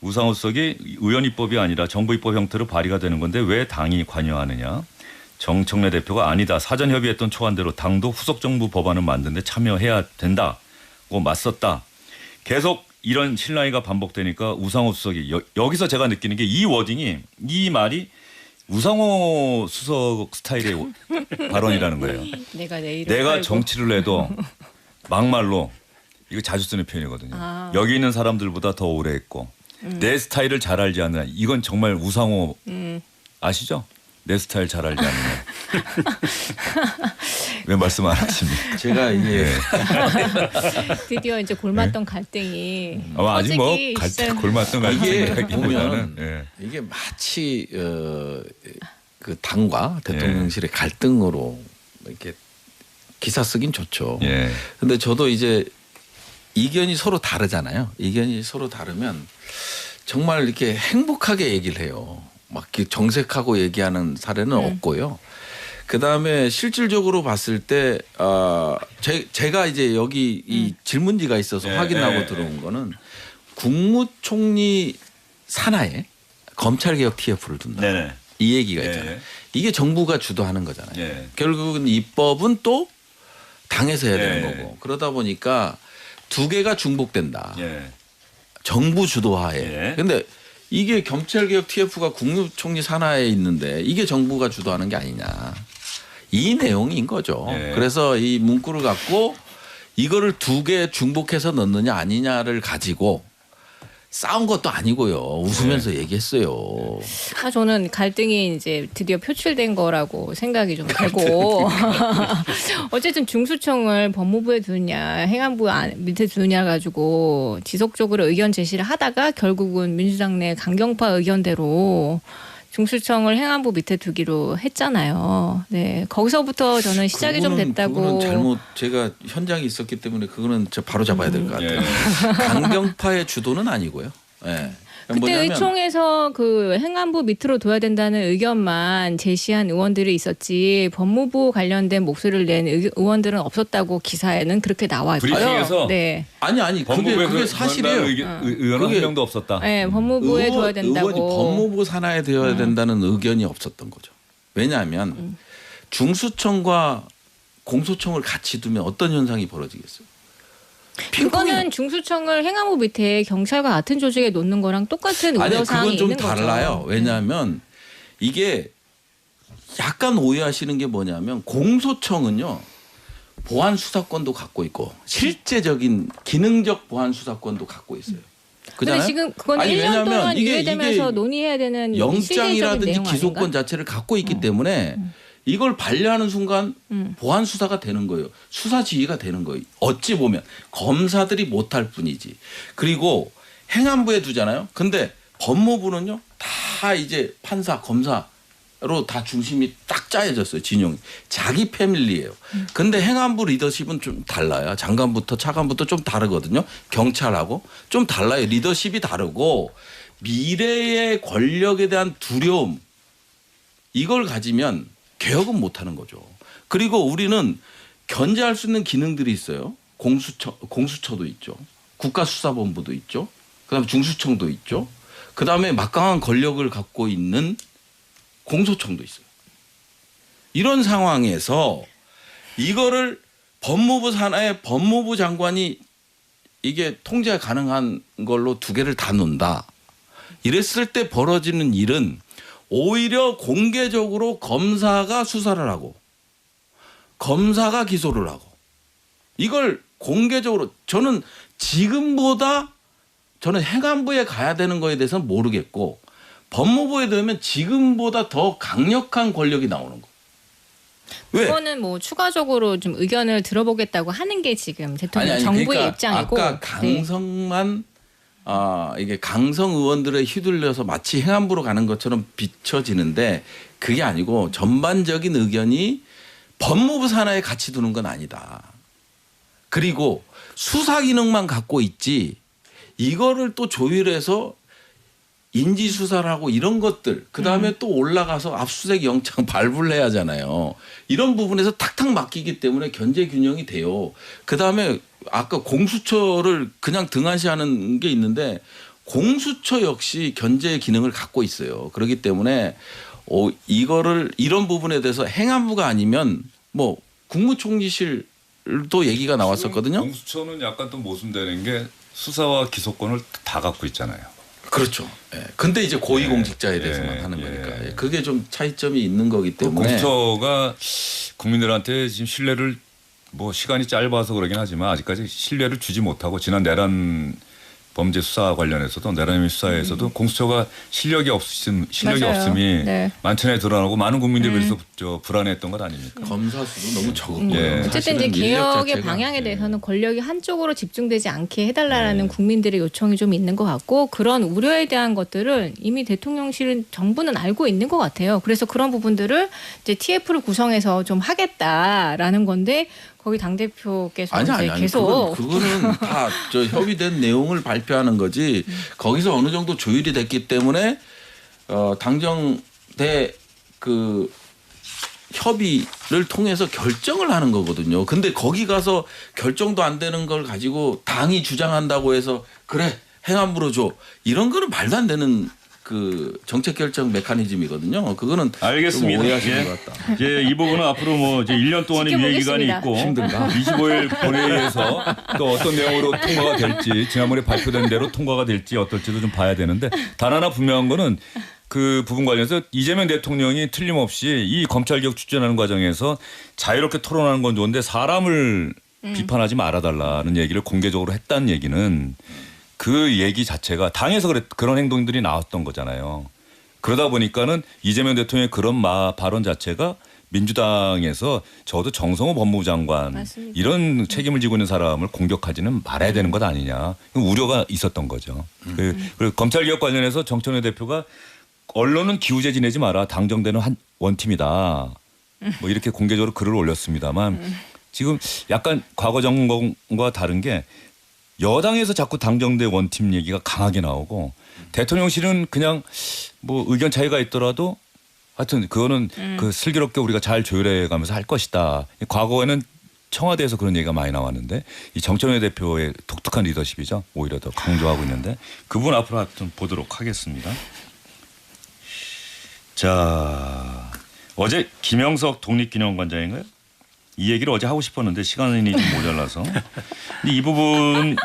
우상호 수석이 의원 입법이 아니라 정부 입법 형태로 발의가 되는 건데 왜 당이 관여하느냐. 정청래 대표가 아니다. 사전 협의했던 초안대로 당도 후속 정부 법안을 만드는데 참여해야 된다고 맞섰다. 계속 이런 실랑이가 반복되니까 우상호 수석이 여기서 제가 느끼는 게 이 워딩이 이 말이 우상호 수석 스타일의 발언이라는 거예요. 내가 정치를 해도 막말로 이거 자주 쓰는 표현이거든요. 여기 있는 사람들보다 더 오래 했고 내 스타일을 잘 알지 않느냐. 이건 정말 우상호 아시죠? 내 스타일 잘 알지 않느냐. 왜 말씀 안 하십니까? 제가 이게 드디어 이제 골맞던 갈등이 아직 뭐 꺼지기 갈등 골맞던 이게 갈등보다는 보면 이게 마치 그 당과 대통령실의 갈등으로 이렇게 기사 쓰긴 좋죠. 예. 근데 저도 이제 이견이 서로 다르잖아요. 이견이 서로 다르면 정말 이렇게 행복하게 얘기를 해요. 막 이렇게 정색하고 얘기하는 사례는 없고요. 그다음에 실질적으로 봤을 때 제가 이제 여기 이 질문지가 있어서 확인하고 들어온 거는 국무총리 산하에 검찰개혁 TF를 둔다. 네네. 이 얘기가 있잖아요. 이게 정부가 주도하는 거잖아요. 예. 결국은 입법은 또 당에서 해야 되는 예. 거고. 그러다 보니까 두 개가 중복된다. 예. 정부 주도하에. 예. 근데 이게 검찰개혁 TF가 국무총리 산하에 있는데 이게 정부가 주도하는 게 아니냐. 이 내용인 거죠. 예. 그래서 이 문구를 갖고 이거를 두 개 중복해서 넣느냐 아니냐를 가지고 싸운 것도 아니고요. 웃으면서 얘기했어요. 저는 갈등이 이제 드디어 표출된 거라고 생각이 좀 되고 어쨌든 중수청을 법무부에 두느냐 행안부 밑에 두느냐 가지고 지속적으로 의견 제시를 하다가 결국은 민주당 내 강경파 의견대로 중수청을 행안부 밑에 두기로 했잖아요. 네, 거기서부터 저는 시작이 좀 됐다고. 그거는 잘못 제가 현장에 있었기 때문에 그거는 저 바로 잡아야 될 것 같아요. 예. 강경파의 주도는 아니고요. 네. 그때 의총에서 그 행안부 밑으로 둬야 된다는 의견만 제시한 의원들이 있었지 법무부 관련된 목소리를 낸 의원들은 없었다고 기사에는 그렇게 나와 있고요. 브리핑에서 네. 아니 그게 사실이에요. 의원 한 명도 없었다. 네, 법무부에 둬야 된다고. 의원이 법무부 산하에 되어야 된다는 의견이 없었던 거죠. 왜냐하면 중수청과 공소청을 같이 두면 어떤 현상이 벌어지겠어요? 그거는 중수청을 행안부 밑에 경찰과 같은 조직에 놓는 거랑 똑같은 우려사항이 그건 있는 좀 거죠. 달라요. 왜냐하면 이게 약간 오해하시는 게 뭐냐면 공소청은요. 보안 수사권도 갖고 있고 실제적인 기능적 보안 수사권도 갖고 있어요. 그런데 지금 그건 1년 동안 유예되면서 논의해야 되는 영장이라든지 내용 기소권 아닌가? 자체를 갖고 있기 때문에 이걸 반려하는 순간 보안 수사가 되는 거예요. 수사 지휘가 되는 거예요. 어찌 보면 검사들이 못할 뿐이지. 그리고 행안부에 두잖아요. 근데 법무부는요. 다 이제 판사, 검사로 다 중심이 딱 짜여졌어요. 진영이. 자기 패밀리예요. 근데 행안부 리더십은 좀 달라요. 장관부터 차관부터 좀 다르거든요. 경찰하고 좀 달라요. 리더십이 다르고 미래의 권력에 대한 두려움 이걸 가지면 개혁은 못하는 거죠. 그리고 우리는 견제할 수 있는 기능들이 있어요. 공수처도 있죠. 국가수사본부도 있죠. 그다음에 중수청도 있죠. 그다음에 막강한 권력을 갖고 있는 공소청도 있어요. 이런 상황에서 이거를 법무부 산하에 법무부 장관이 이게 통제 가능한 걸로 두 개를 다 놓는다. 이랬을 때 벌어지는 일은 오히려 공개적으로 검사가 수사를 하고 검사가 기소를 하고 이걸 공개적으로 저는 지금보다 저는 행안부에 가야 되는 거에 대해서는 모르겠고 법무부에 되면 지금보다 더 강력한 권력이 나오는 거. 왜? 그거는 뭐 추가적으로 좀 의견을 들어보겠다고 하는 게 지금 대통령 정부의 그러니까 입장이고. 아까 강성만 이게 강성 의원들에 휘둘려서 마치 행안부로 가는 것처럼 비춰지는데 그게 아니고 전반적인 의견이 법무부 산하에 같이 두는 건 아니다. 그리고 수사 기능만 갖고 있지 이거를 또 조율해서 인지 수사를 하고 이런 것들 그다음에 또 올라가서 압수수색 영장 발부를 해야 하잖아요. 이런 부분에서 탁탁 맡기기 때문에 견제 균형이 돼요. 그다음에 아까 공수처를 그냥 등한시하는 게 있는데 공수처 역시 견제 기능을 갖고 있어요. 그렇기 때문에 이거를 이런 부분에 대해서 행안부가 아니면 뭐 국무총리실도 얘기가 나왔었거든요. 공수처는 약간 또 모순되는 게 수사와 기소권을 다 갖고 있잖아요. 그렇죠. 예. 근데 이제 고위공직자에 예. 대해서만 예. 하는 예. 거니까 그게 좀 차이점이 있는 거기 때문에 공수처가 국민들한테 지금 신뢰를 뭐 시간이 짧아서 그러긴 하지만 아직까지 신뢰를 주지 못하고 지난 내란 범죄 수사 관련해서도 내란 혐의 수사에서도 공수처가 실력이 맞아요. 없음이 네. 만천에 드러나고 많은 국민들이 그래서 불안해했던 것 아닙니까? 검사 수도 너무 적었고요. 예. 어쨌든 이제 사실은 인력 개혁의 자체가. 방향에 대해서는 권력이 한쪽으로 집중되지 않게 네. 해달라는 국민들의 요청이 좀 있는 것 같고 그런 우려에 대한 것들을 이미 대통령실은 정부는 알고 있는 것 같아요. 그래서 그런 부분들을 이제 TF를 구성해서 좀 하겠다라는 건데 거기 당 대표께서 아니 계속 그거는 다 저 협의된 내용을 발표하는 거지 거기서 어느 정도 조율이 됐기 때문에 당정대 그 협의를 통해서 결정을 하는 거거든요. 근데 거기 가서 결정도 안 되는 걸 가지고 당이 주장한다고 해서 그래 행안부로 줘 이런 거는 말도 안 되는 그 정책 결정 메커니즘이거든요. 그거는 알겠습니다. 좀 오해하시는 예. 것 같다. 이제 이 부분은 앞으로 뭐 이제 1년 동안의 유예 기간이 지켜보겠습니다. 있고 힘든가? 25일 본회의에서 또 어떤 내용으로 통과가 될지 지난번에 발표된 대로 통과가 될지 어떨지도 좀 봐야 되는데 단 하나 분명한 거는 그 부분 관련해서 이재명 대통령이 틀림없이 이 검찰개혁 추진하는 과정에서 자유롭게 토론하는 건 좋은데 사람을 비판하지 말아달라는 얘기를 공개적으로 했다는 얘기는 그 얘기 자체가 당에서 그런 행동들이 나왔던 거잖아요. 그러다 보니까는 이재명 대통령의 그런 발언 자체가 민주당에서 적어도 정성호 법무부 장관 맞습니다. 이런 책임을 지고 있는 사람을 공격하지는 말아야 되는 것 아니냐 우려가 있었던 거죠. 그리고 검찰개혁 관련해서 정청래 대표가 언론은 기우제 지내지 마라. 당정대는 한 원팀이다. 뭐 이렇게 공개적으로 글을 올렸습니다만 지금 약간 과거 정권과 다른 게 여당에서 자꾸 당정대 원팀 얘기가 강하게 나오고 대통령실은 그냥 뭐 의견 차이가 있더라도 하여튼 그거는 그 슬기롭게 우리가 잘 조율해 가면서 할 것이다. 과거에는 청와대에서 그런 얘기가 많이 나왔는데 이 정청래 대표의 독특한 리더십이죠. 오히려 더 강조하고 있는데 그 부분 앞으로 하여튼 보도록 하겠습니다. 자, 어제 김영석 독립기념관장인가요? 이 얘기를 어제 하고 싶었는데 시간이 좀 모자라서. 근데 이 부분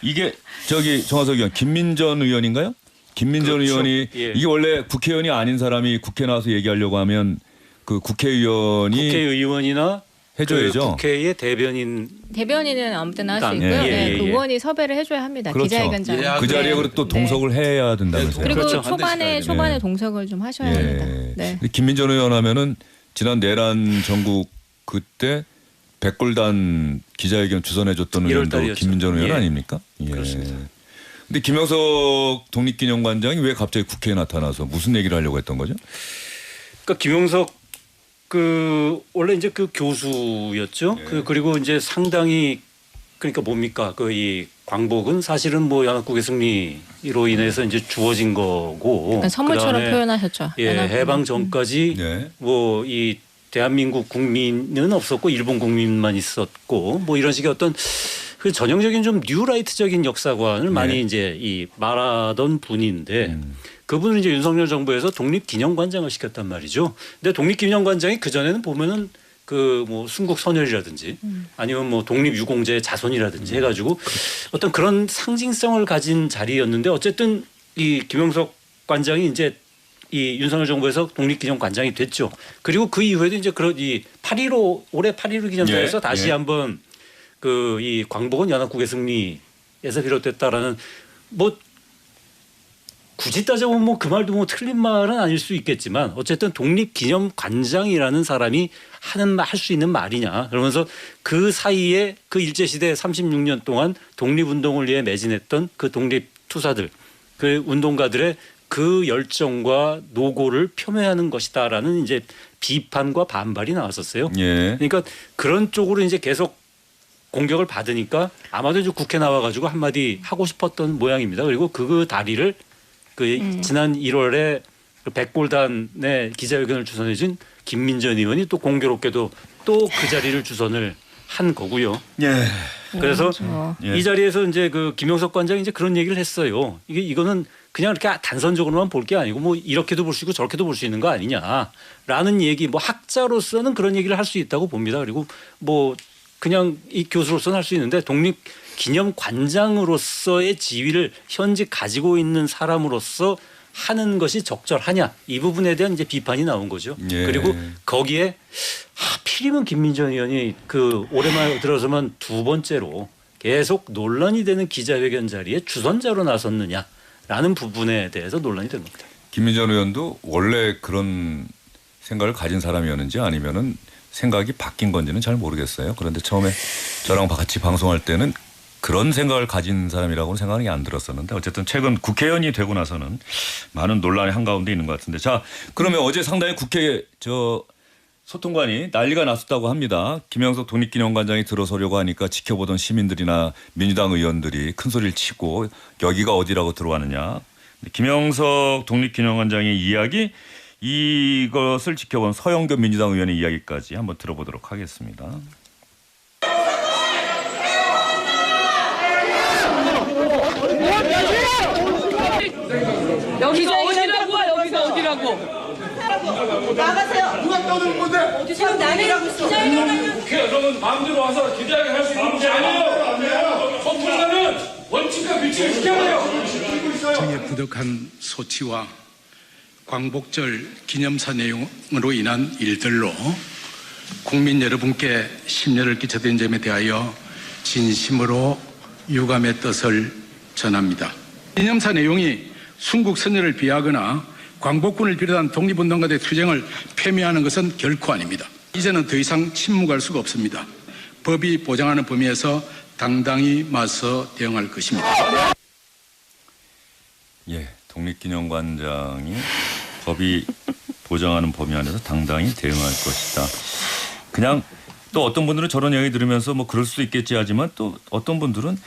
이게 저기 정화석 의원 김민전 의원인가요? 김민전 그렇죠. 의원이 예. 이게 원래 국회의원이 아닌 사람이 국회 나와서 얘기하려고 하면 그 국회의원이 국회의원이나 해줘야죠. 그 국회의 대변인은 아무 때나 할 수 당. 있고요. 예, 네, 예, 그 예. 의원이 섭외를 해줘야 합니다. 그렇죠. 기자회견장. 예, 그 자리에 그리고 또 동석을 해야 된다면서요. 그리고 그렇죠. 초반에 반드시 가야 돼요. 동석을 좀 하셔야 예. 합니다. 네. 근데 김민전 의원 하면은 지난 내란 전국 그때 백골단 기자회견 주선해줬던 1월 의원도 달이었죠. 김민전 의원 예. 아닙니까? 예. 그렇습니다. 근데 김영석 독립기념관장이 왜 갑자기 국회에 나타나서 무슨 얘기를 하려고 했던 거죠? 그러니까 김영석 그 원래 이제 그 교수였죠. 예. 그리고 이제 상당히 그러니까 뭡니까 그 이 광복은 사실은 뭐 연합국의 승리로 인해서 이제 주어진 거고 약간 선물처럼 그다음에 표현하셨죠. 예, 해방 전까지 네. 뭐 이 대한민국 국민은 없었고 일본 국민만 있었고 뭐 이런 식의 어떤 그 전형적인 좀 뉴라이트적인 역사관을 많이 이제 이 말하던 분인데 그분은 이제 윤석열 정부에서 독립기념관장을 시켰단 말이죠. 근데 독립기념관장이 그 전에는 보면은 그 뭐 순국 선열이라든지 아니면 뭐 독립유공자의 자손이라든지 해가지고 어떤 그런 상징성을 가진 자리였는데 어쨌든 이 김영석 관장이 이제 이 윤석열 정부에서 독립기념관장이 됐죠. 그리고 그 이후에도 이제 그런 이 8.15 올해 8.15 기념사에서 예, 다시 예. 한번 그 이 광복은 연합국의 승리에서 비롯됐다라는 뭐 굳이 따져보면 뭐 그 말도 뭐 틀린 말은 아닐 수 있겠지만 어쨌든 독립기념관장이라는 사람이 할 수 있는 말이냐 그러면서 그 사이에 그 일제시대 36년 동안 독립운동을 위해 매진했던 그 독립투사들 그 운동가들의 그 열정과 노고를 표명하는 것이다라는 이제 비판과 반발이 나왔었어요. 예. 그러니까 그런 쪽으로 이제 계속 공격을 받으니까 아마도 이제 국회 나와가지고 한마디 하고 싶었던 모양입니다. 그리고 그 다리를 그 지난 1월에 그 백골단의 기자회견을 주선해준 김민전 의원이 또 공교롭게도 또 그 자리를 주선을 한 거고요. 예. 그래서 예. 이 자리에서 이제 그 김영석 관장이 이제 그런 얘기를 했어요. 이거는 그냥 이렇게 단선적으로만 볼 게 아니고 뭐 이렇게도 볼 수 있고 저렇게도 볼 수 있는 거 아니냐라는 얘기. 뭐 학자로서는 그런 얘기를 할 수 있다고 봅니다. 그리고 뭐 그냥 이 교수로서는 할 수 있는데 독립기념관장으로서의 지위를 현직 가지고 있는 사람으로서 하는 것이 적절하냐 이 부분에 대한 이제 비판이 나온 거죠. 예. 그리고 거기에 하필이면 김민전 의원이 그 올해만 들어서만 두 번째로 계속 논란이 되는 기자회견 자리에 주선자로 나섰느냐라는 부분에 대해서 논란이 된 겁니다. 김민전 의원도 원래 그런 생각을 가진 사람이었는지 아니면은 생각이 바뀐 건지는 잘 모르겠어요. 그런데 처음에 저랑 같이 방송할 때는 그런 생각을 가진 사람이라고는 생각이 안 들었었는데 어쨌든 최근 국회의원이 되고 나서는 많은 논란의 한가운데 있는 것 같은데 자 그러면 어제 상당히 국회 소통관이 난리가 났었다고 합니다. 김영석 독립기념관장이 들어서려고 하니까 지켜보던 시민들이나 민주당 의원들이 큰 소리를 치고 여기가 어디라고 들어왔느냐. 김영석 독립기념관장의 이야기 이것을 지켜본 서영교 민주당 의원의 이야기까지 한번 들어보도록 하겠습니다. 여기가 어디라고? 여기가 어디라고? 나가세요. 누가 떠드는 건데? 지금 난리라고 있어. 국회의원은 마음대로 와서 기자회견 할 수 있는 문제 아니에요. 소통하는 원칙과 규칙을 지켜야 돼요. 정에 부득한 소치와 광복절 기념사 내용으로 인한 일들로 국민 여러분께 심려를 끼쳐드린 점에 대하여 진심으로 유감의 뜻을 전합니다. 기념사 내용이 순국 선열을 비하하거나 광복군을 비롯한 독립운동가들의 투쟁을 폄훼하는 것은 결코 아닙니다. 이제는 더 이상 침묵할 수가 없습니다. 법이 보장하는 범위에서 당당히 맞서 대응할 것입니다. 예, 독립기념관장이 법이 보장하는 범위 안에서 당당히 대응할 것이다. 그냥 또 어떤 분들은 저런 이야기 들으면서 뭐 그럴 수도 있겠지 하지만 또 어떤 분들은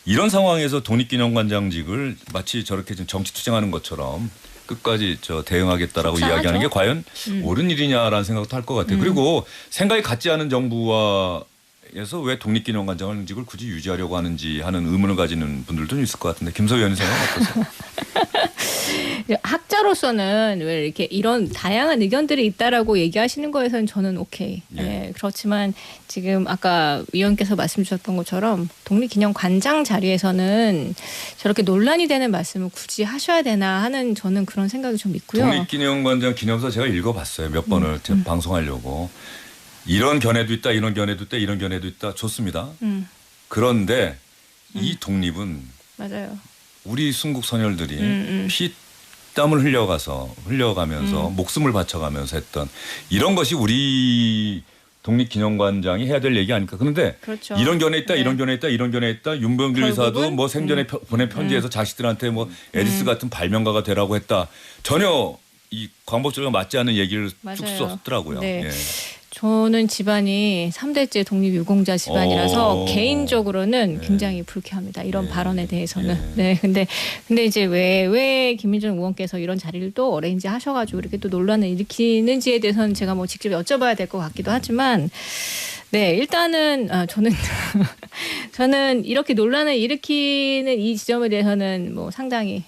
이런 상황에서 독립기념관장직을 마치 저렇게 지금 정치 투쟁하는 것처럼 끝까지 대응하겠다라고 이야기하는 게 과연 옳은 일이냐라는 생각도 할 것 같아요. 그리고 생각이 같지 않은 정부와에서 왜 독립기념관장직을 굳이 유지하려고 하는지 하는 의문을 가지는 분들도 있을 것 같은데 김소희 의원님 생각은 어떠세요? 학자로서는 왜 이렇게 이런 다양한 의견들이 있다라고 얘기하시는 거에서는 저는 오케이. 예. 네, 그렇지만 지금 아까 위원께서 말씀 주셨던 것처럼 독립기념관장 자리에서는 저렇게 논란이 되는 말씀을 굳이 하셔야 되나 하는 저는 그런 생각이 좀 있고요. 독립기념관장 기념서 제가 읽어봤어요. 몇 번을 제가 방송하려고. 이런 견해도 있다. 이런 견해도 있다. 이런 견해도 있다. 좋습니다. 그런데 이 독립은 맞아요. 우리 순국 선열들이 피땀을 흘려가면서 목숨을 바쳐가면서 했던 이런 것이 우리 독립기념관장이 해야 될 얘기 아닐까. 그런데 그렇죠. 이런 견해 있다, 네. 이런 견해 있다, 이런 견해 있다. 윤병길 의사도 결국은 뭐 생전에 보낸 편지에서 자식들한테 뭐 에디스 같은 발명가가 되라고 했다. 전혀 이 광복절과 맞지 않는 얘기를 쭉 맞아요. 썼더라고요. 네. 예. 저는 집안이 3대째 독립유공자 집안이라서 개인적으로는 굉장히 불쾌합니다. 이런 발언에 대해서는. 네. 근데 이제 왜 김민정 의원께서 이런 자리를 또 어레인지 하셔가지고 이렇게 또 논란을 일으키는지에 대해서는 제가 뭐 직접 여쭤봐야 될 것 같기도 하지만 네, 일단은 저는 이렇게 논란을 일으키는 이 지점에 대해서는 뭐 상당히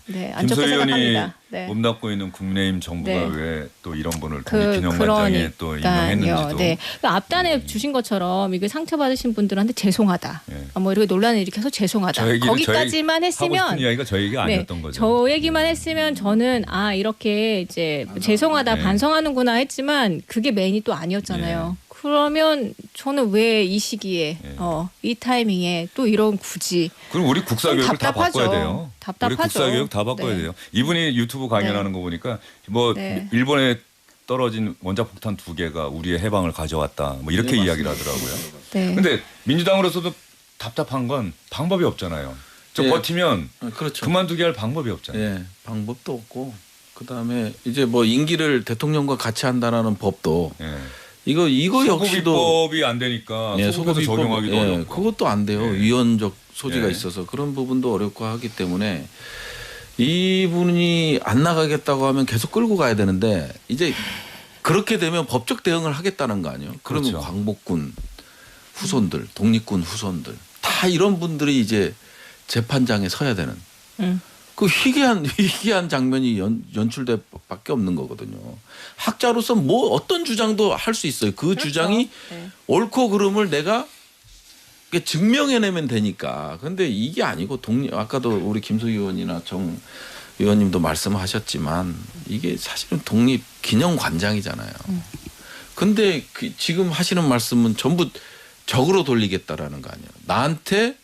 네, 안 좋게 김소희 의원이 생각합니다. 네. 몸담고 있는 국민의힘 정부가 네. 왜 또 이런 분을 독립기념관장에 또 임명했는지도. 네. 그러니까 앞단에 주신 것처럼 이게 상처받으신 분들한테 죄송하다. 예. 뭐 이렇게 논란을 일으켜서 죄송하다. 거기까지만 하고 했으면 싶은 이야기가 저 얘기가 아니었던 거죠. 저 얘기만 했으면 저는 이렇게 이제 죄송하다 네. 반성하는구나 했지만 그게 메인이 또 아니었잖아요. 그러면 저는 왜 이 시기에 이 타이밍에 또 이런 굳이 그럼 우리 국사교육을 다 답답하죠. 바꿔야 돼요. 답답하죠. 우리 국사교육 다 바꿔야 네. 돼요. 이분이 유튜브 강연하는 거 보니까 뭐 네. 일본에 떨어진 원자폭탄 2개가 우리의 해방을 가져왔다. 뭐 이렇게 이야기를 하더라고요. 네. 근데 민주당으로서도 답답한 건 방법이 없잖아요. 예. 버티면 그렇죠. 그만두게 할 방법이 없잖아요. 예, 방법도 없고 그다음에 이제 뭐 임기를 대통령과 같이 한다라는 법도 예. 이거 역시도 소급입법이 안 되니까 예, 소급해서 소급입법, 적용하기도 예, 어렵고. 그것도 안 돼요. 예. 위헌적 소지가 예. 있어서 그런 부분도 어렵고 하기 때문에 이분이 안 나가겠다고 하면 계속 끌고 가야 되는데 이제 그렇게 되면 법적 대응을 하겠다는 거 아니에요. 그러면 그렇죠. 광복군 후손들, 독립군 후손들 다 이런 분들이 이제 재판장에 서야 되는 그 희귀한 장면이 연출될 밖에 없는 거거든요. 학자로서 뭐 어떤 주장도 할 수 있어요. 그 그렇죠. 주장이 네. 옳고 그름을 내가 증명해내면 되니까. 그런데 이게 아니고 아까도 우리 김소희 의원이나 정 의원님도 말씀하셨지만 이게 사실은 독립 기념관장이잖아요. 근데 지금 하시는 말씀은 전부 적으로 돌리겠다라는 거 아니에요. 나한테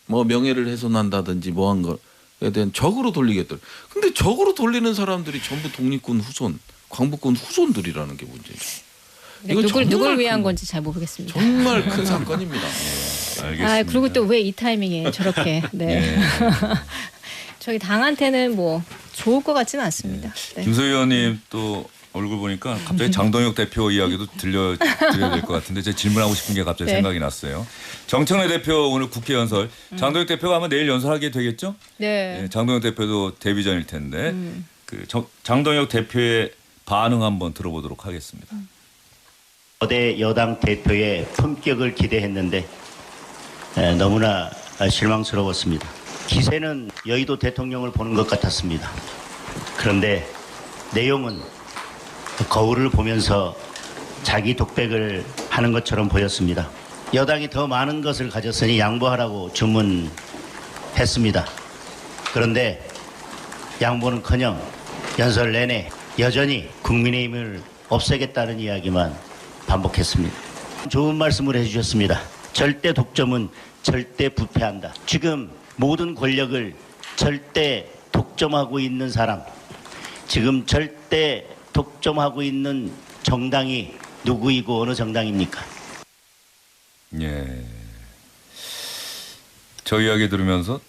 뭐 명예를 훼손한다든지 뭐 한 거에 대한 적으로 돌리겠다. 근데 적으로 돌리는 사람들이 전부 독립군 후손, 광복군 후손들이라는 게 문제죠. 네, 이거 누굴 정말 위한 큰 건지 잘 모르겠습니다. 정말 큰 사건입니다. 알겠습니다. 아, 그리고 또 왜 이 타이밍에 저렇게 네. 저희 당한테는 뭐 좋을 것 같지는 않습니다. 네. 김소희 의원님 또 얼굴 보니까 갑자기 장동혁 대표 이야기도 들려드려야 될 것 같은데 제가 질문하고 싶은 게 갑자기 네. 생각이 났어요. 정청래 대표 오늘 국회 연설. 장동혁 대표가 아마 내일 연설하게 되겠죠? 네. 네, 장동혁 대표도 데뷔전일 텐데 그 장동혁 대표의 반응 한번 들어보도록 하겠습니다. 거대 여당 대표의 품격을 기대했는데 너무나 실망스러웠습니다. 기세는 여의도 대통령을 보는 것 같았습니다. 그런데 내용은 거울을 보면서 자기 독백을 하는 것처럼 보였습니다. 여당이 더 많은 것을 가졌으니 양보하라고 주문했습니다. 그런데 양보는커녕 연설 내내 여전히 국민의힘을 없애겠다는 이야기만 반복했습니다. 좋은 말씀을 해주셨습니다. 절대 독점은 절대 부패한다. 지금 모든 권력을 절대 독점하고 있는 사람, 지금 절대 독점하고 있는 정당이 누구이고 어느 정당입니까? 예. 저 이야기 들으면서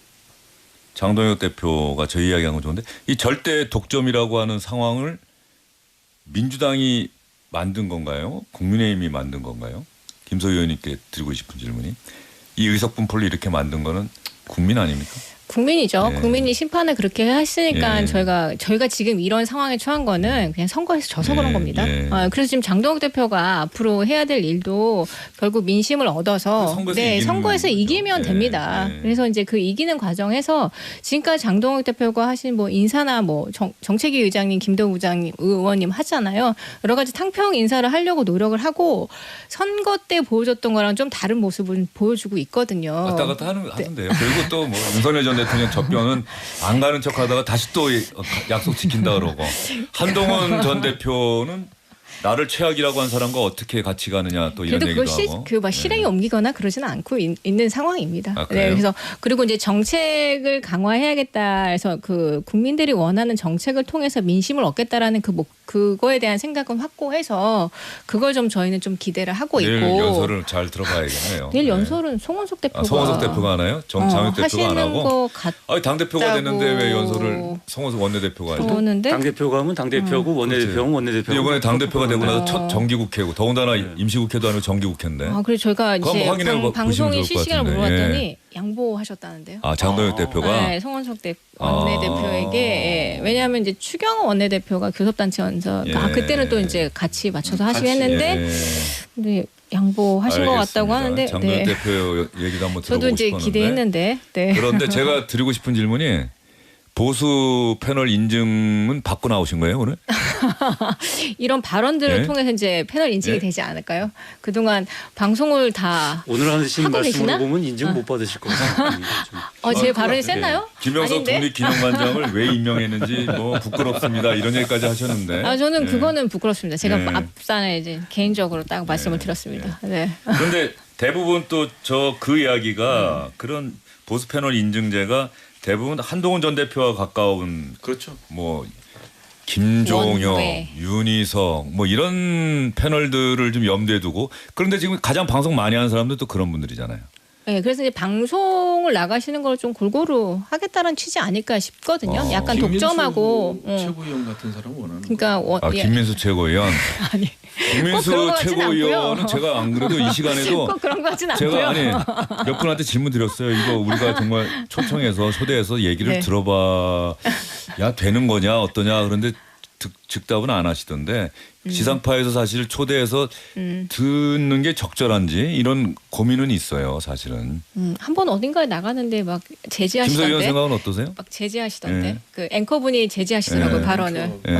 장동혁 대표가 저 이야기한 건 좋은데 이 절대 독점이라고 하는 상황을 민주당이 만든 건가요? 국민의힘이 만든 건가요? 김소희 의원님께 드리고 싶은 질문이 이 의석 분포를 이렇게 만든 거는 국민 아닙니까? 국민이죠. 예. 국민이 심판을 그렇게 했으니까 예. 저희가 지금 이런 상황에 처한 거는 그냥 선거에서 져서 예. 그런 겁니다. 예. 그래서 지금 장동혁 대표가 앞으로 해야 될 일도 결국 민심을 얻어서 선거에서 네, 이기는 선거에서 거죠. 이기면 예. 됩니다. 예. 그래서 이제 그 이기는 과정에서 지금까지 장동혁 대표가 하신 뭐 인사나 뭐 정책위 의장님, 김도우 부장님, 의원님 하잖아요. 여러 가지 탕평 인사를 하려고 노력을 하고 선거 때 보여줬던 거랑 좀 다른 모습을 보여주고 있거든요. 왔다 갔다 하던데요. 그리고 또 뭐 윤석열 전 대통령 접견은 안 가는 척하다가 다시 또 약속 지킨다 그러고 한동훈 전 대표는 나를 최악이라고 한 사람과 어떻게 같이 가느냐 또 이런 그래도 얘기도 하고. 그걸 실행에 옮기거나 그러지는 않고 있는 상황입니다. 아, 그래요? 네, 그래서 그리고 이제 정책을 강화해야겠다 해서 그 국민들이 원하는 정책을 통해서 민심을 얻겠다라는 그거에 대한 생각은 확고해서 그걸 좀 저희는 좀 기대를 하고 내일 있고. 연설을 잘 들어봐야겠네요. 내일 네. 연설은 송원석 대표가 송원석 대표가 하나요? 장혁 대표가 안 하고? 당 대표가 됐는데 왜 연설을 송원석 원내대표가 하죠? 그러는데 당대표가 하면 당대표고 원내대표는 원내대표고. 이번에 당 대표가 되고 나서 첫 정기국회고 더군다나 임시국회도 아니고 정기국회인데. 그래서 저희가 그거 이제 한번 확인해 방송인 보시면 좋을 것 실시간을 같은데. 물어봤더니 양보하셨다는데요. 아 장동혁 대표가. 네, 송원석 원내대표에게 예, 왜냐하면 이제 추경호 원내대표가 교섭단체 연설 그때는 또 이제 같이 맞춰서 하시고 했는데 근데 양보하신 것 같다고 하는데 장동혁 대표 얘기도 한번 들어보고 저도 이제 싶었는데. 기대했는데 네. 그런데 제가 드리고 싶은 질문이 보수 패널 인증은 받고 나오신 거예요 오늘? 이런 발언들을 예? 통해서 이제 패널 인증이 예? 되지 않을까요? 그동안 방송을 다 오늘 하신 하고 말씀으로 계시나? 보면 인증 못 받으실 것 같습니다. 제 발언이 셌나요? 김영석 아닌데? 독립기념관장을 왜 임명했는지 뭐 부끄럽습니다 이런 얘기까지 하셨는데. 저는 예. 그거는 부끄럽습니다. 제가 예. 앞산에 이제 개인적으로 딱 말씀을 드렸습니다. 네. 그런데 대부분 또 그 이야기가 그런 보수 패널 인증제가 대부분 한동훈 전 대표와 가까운 그렇죠. 뭐 김종혁, 원외. 윤희석 뭐 이런 패널들을 좀 염두에 두고 그런데 지금 가장 방송 많이 하는 사람들 또 그런 분들이잖아요. 네, 그래서 이제 방송을 나가시는 걸 좀 골고루 하겠다는 취지 아닐까 싶거든요. 약간 독점하고. 최고위원 같은 사람 원하는. 그러니까 김민수 최고위원. 아니. 김민수 그런 것 같진 최고위원은 않고요. 제가 안 그래도 이 시간에도 꼭 그런 거 하진 제가 않고요. 몇 분한테 질문 드렸어요. 이거 우리가 정말 초청해서 초대해서 얘기를 네. 들어봐 야 되는 거냐 어떠냐 그런데 즉답은 안 하시던데 지상파에서 사실 초대해서 듣는 게 적절한지 이런 고민은 있어요 사실은. 한번 어딘가에 나가는데 막 제지하시던데. 김소희 의원 생각은 어떠세요? 막 제지하시던데. 예. 그 앵커분이 제지하시더라고요 예. 발언을. 예.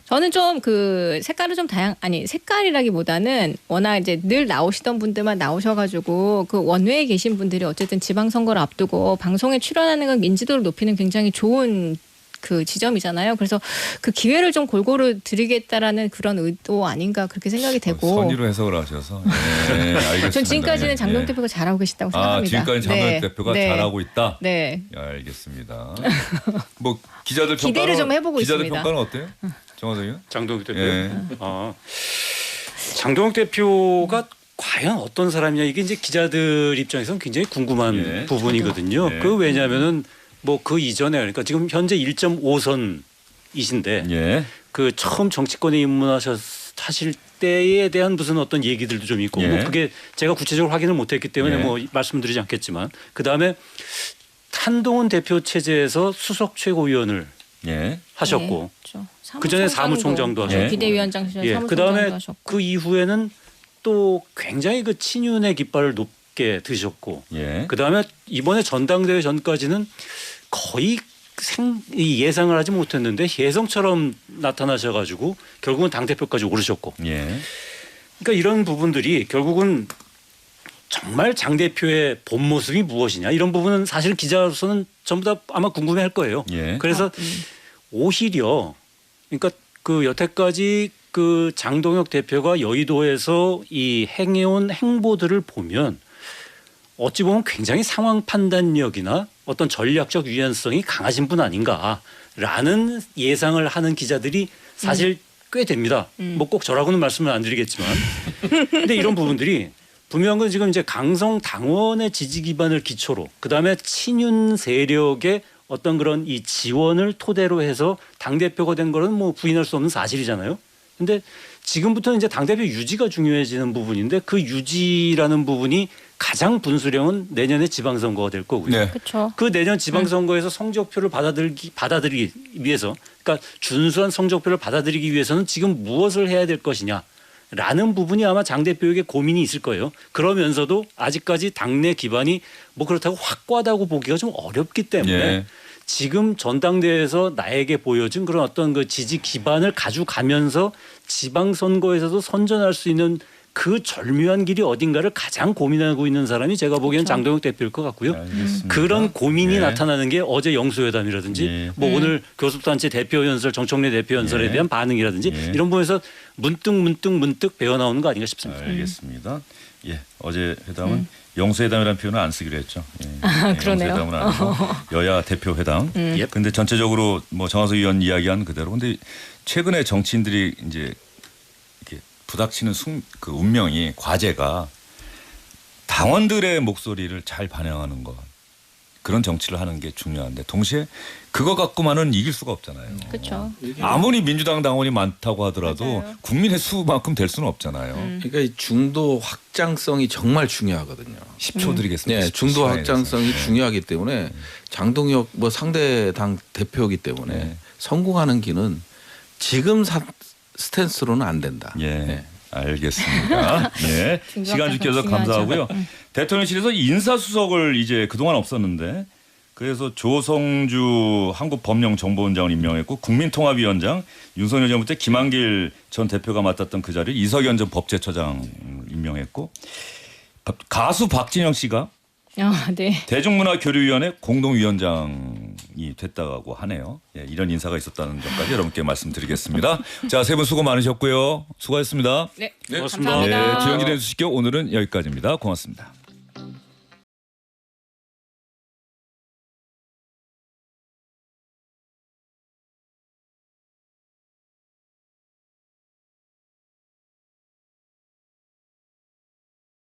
저는 좀 그 색깔을 좀 색깔이라기보다는 워낙 이제 늘 나오시던 분들만 나오셔가지고 그 원외에 계신 분들이 어쨌든 지방선거를 앞두고 방송에 출연하는 건 민지도를 높이는 굉장히 좋은 그 지점이잖아요. 그래서 그 기회를 좀 골고루 드리겠다라는 그런 의도 아닌가 그렇게 생각이 되고. 선의로 해석을 하셔서. 네, 알겠습니다. 전 지금까지는 장동 예. 대표가 잘하고 계시다고 생각합니다. 지금까지 장동 네. 대표가 네. 잘하고 있다. 네. 예, 알겠습니다. 뭐 기자들 기대를 평가는 좀 해보고 기자들 있습니다. 평가는 어때요? 정화석 의원? 장동욱 대표. 예. 장동욱 대표가 과연 어떤 사람이냐 이게 이제 기자들 입장에서는 굉장히 궁금한 예. 부분이거든요. 예. 그 왜냐하면은 뭐 그 이전에 그러니까 지금 현재 1.5선이신데 예. 그 처음 정치권에 입문하실 때에 대한 무슨 어떤 얘기들도 좀 있고 예. 뭐 그게 제가 구체적으로 확인을 못했기 때문에 예. 뭐 말씀드리지 않겠지만 그 다음에 한동훈 대표 체제에서 수석 최고위원을 예. 하셨고 그렇죠. 그 전에 사무총장도 하셨고 비대위원장 시절 예. 사무총장도 그다음에 하셨고. 그 이후에는 또 굉장히 그 친윤의 깃발을 높게 드셨고 예. 그다음에 이번에 전당대회 전까지는 거의 예상을 하지 못했는데 혜성처럼 나타나셔가지고 결국은 당대표까지 오르셨고 예. 그러니까 이런 부분들이 결국은 정말 장 대표의 본 모습이 무엇이냐 이런 부분은 사실 기자로서는 전부 다 아마 궁금해할 거예요. 예. 그래서 오히려 그러니까 그 여태까지 그 장동혁 대표가 여의도에서 이 행해온 행보들을 보면 어찌 보면 굉장히 상황 판단력이나 어떤 전략적 유연성이 강하신 분 아닌가라는 예상을 하는 기자들이 사실 꽤 됩니다. 뭐 꼭 저라고는 말씀을 안 드리겠지만 근데 이런 부분들이 분명한 건 지금 이제 강성 당원의 지지 기반을 기초로 그다음에 친윤 세력의 어떤 그런 이 지원을 토대로 해서 당대표가 된 거는 뭐 부인할 수 없는 사실이잖아요. 근데 지금부터는 이제 당대표 유지가 중요해지는 부분인데 그 유지라는 부분이 가장 분수령은 내년에 지방선거가 될 거고요. 네. 그렇죠. 그 내년 지방선거에서 성적표를 받아들이기 위해서 그러니까 준수한 성적표를 받아들이기 위해서는 지금 무엇을 해야 될 것이냐라는 부분이 아마 장 대표에게 고민이 있을 거예요. 그러면서도 아직까지 당내 기반이 뭐 그렇다고 확고하다고 보기가 좀 어렵기 때문에 예. 지금 전당대회에서 나에게 보여준 그런 어떤 그 지지 기반을 가져가면서 지방선거에서도 선전할 수 있는 그 절묘한 길이 어딘가를 가장 고민하고 있는 사람이 제가 보기엔 장동혁 대표일 것 같고요. 알겠습니다. 그런 고민이 예. 나타나는 게 어제 영수회담이라든지 예. 뭐 오늘 교섭단체 대표 연설 정청래 대표 연설에 예. 대한 반응이라든지 예. 이런 부분에서 문득 배어 나오는 거 아닌가 싶습니다. 알겠습니다. 예. 어제 회담은 영수회담이라는 표현을 안 쓰기로 했죠. 예. 그러네요. 영수회담은 아니고 여야 대표 회담. 예. 근데 전체적으로 뭐 정화석 의원 이야기한 그대로 근데 최근에 정치인들이 이제 이렇게 부닥치는 그 운명이 과제가 당원들의 목소리를 잘 반영하는 것. 그런 정치를 하는 게 중요한데 동시에 그거 갖고만은 이길 수가 없잖아요. 그렇죠. 아무리 민주당 당원이 많다고 하더라도 맞아요. 국민의 수만큼 될 수는 없잖아요. 그러니까 이 중도 확장성이 정말 중요하거든요. 10초 드리겠습니다. 네, 10초 중도 시간이 확장성이 됐어요. 네. 중요하기 때문에 장동혁 뭐 상대 당 대표이기 때문에 네. 성공하는 길은 지금 스탠스로는 안 된다. 예. 네. 알겠습니다. 네. 시간 주셔서 중요하죠. 감사하고요. 대통령실에서 인사수석을 이제 그동안 없었는데 그래서 조성주 한국법령정보원장을 임명했고 국민통합위원장 윤석열 정부 때 김한길 전 대표가 맡았던 그 자리를 이석연 전 법제처장 임명했고 가수 박진영 씨가 네. 대중문화교류위원회 공동위원장이 됐다고 하네요. 예, 이런 인사가 있었다는 점까지 여러분께 말씀드리겠습니다. 자, 세 분 수고 많으셨고요. 수고하셨습니다. 네. 고맙습니다. 감사합니다. 예, 지영진의 수식교 오늘은 여기까지입니다. 고맙습니다.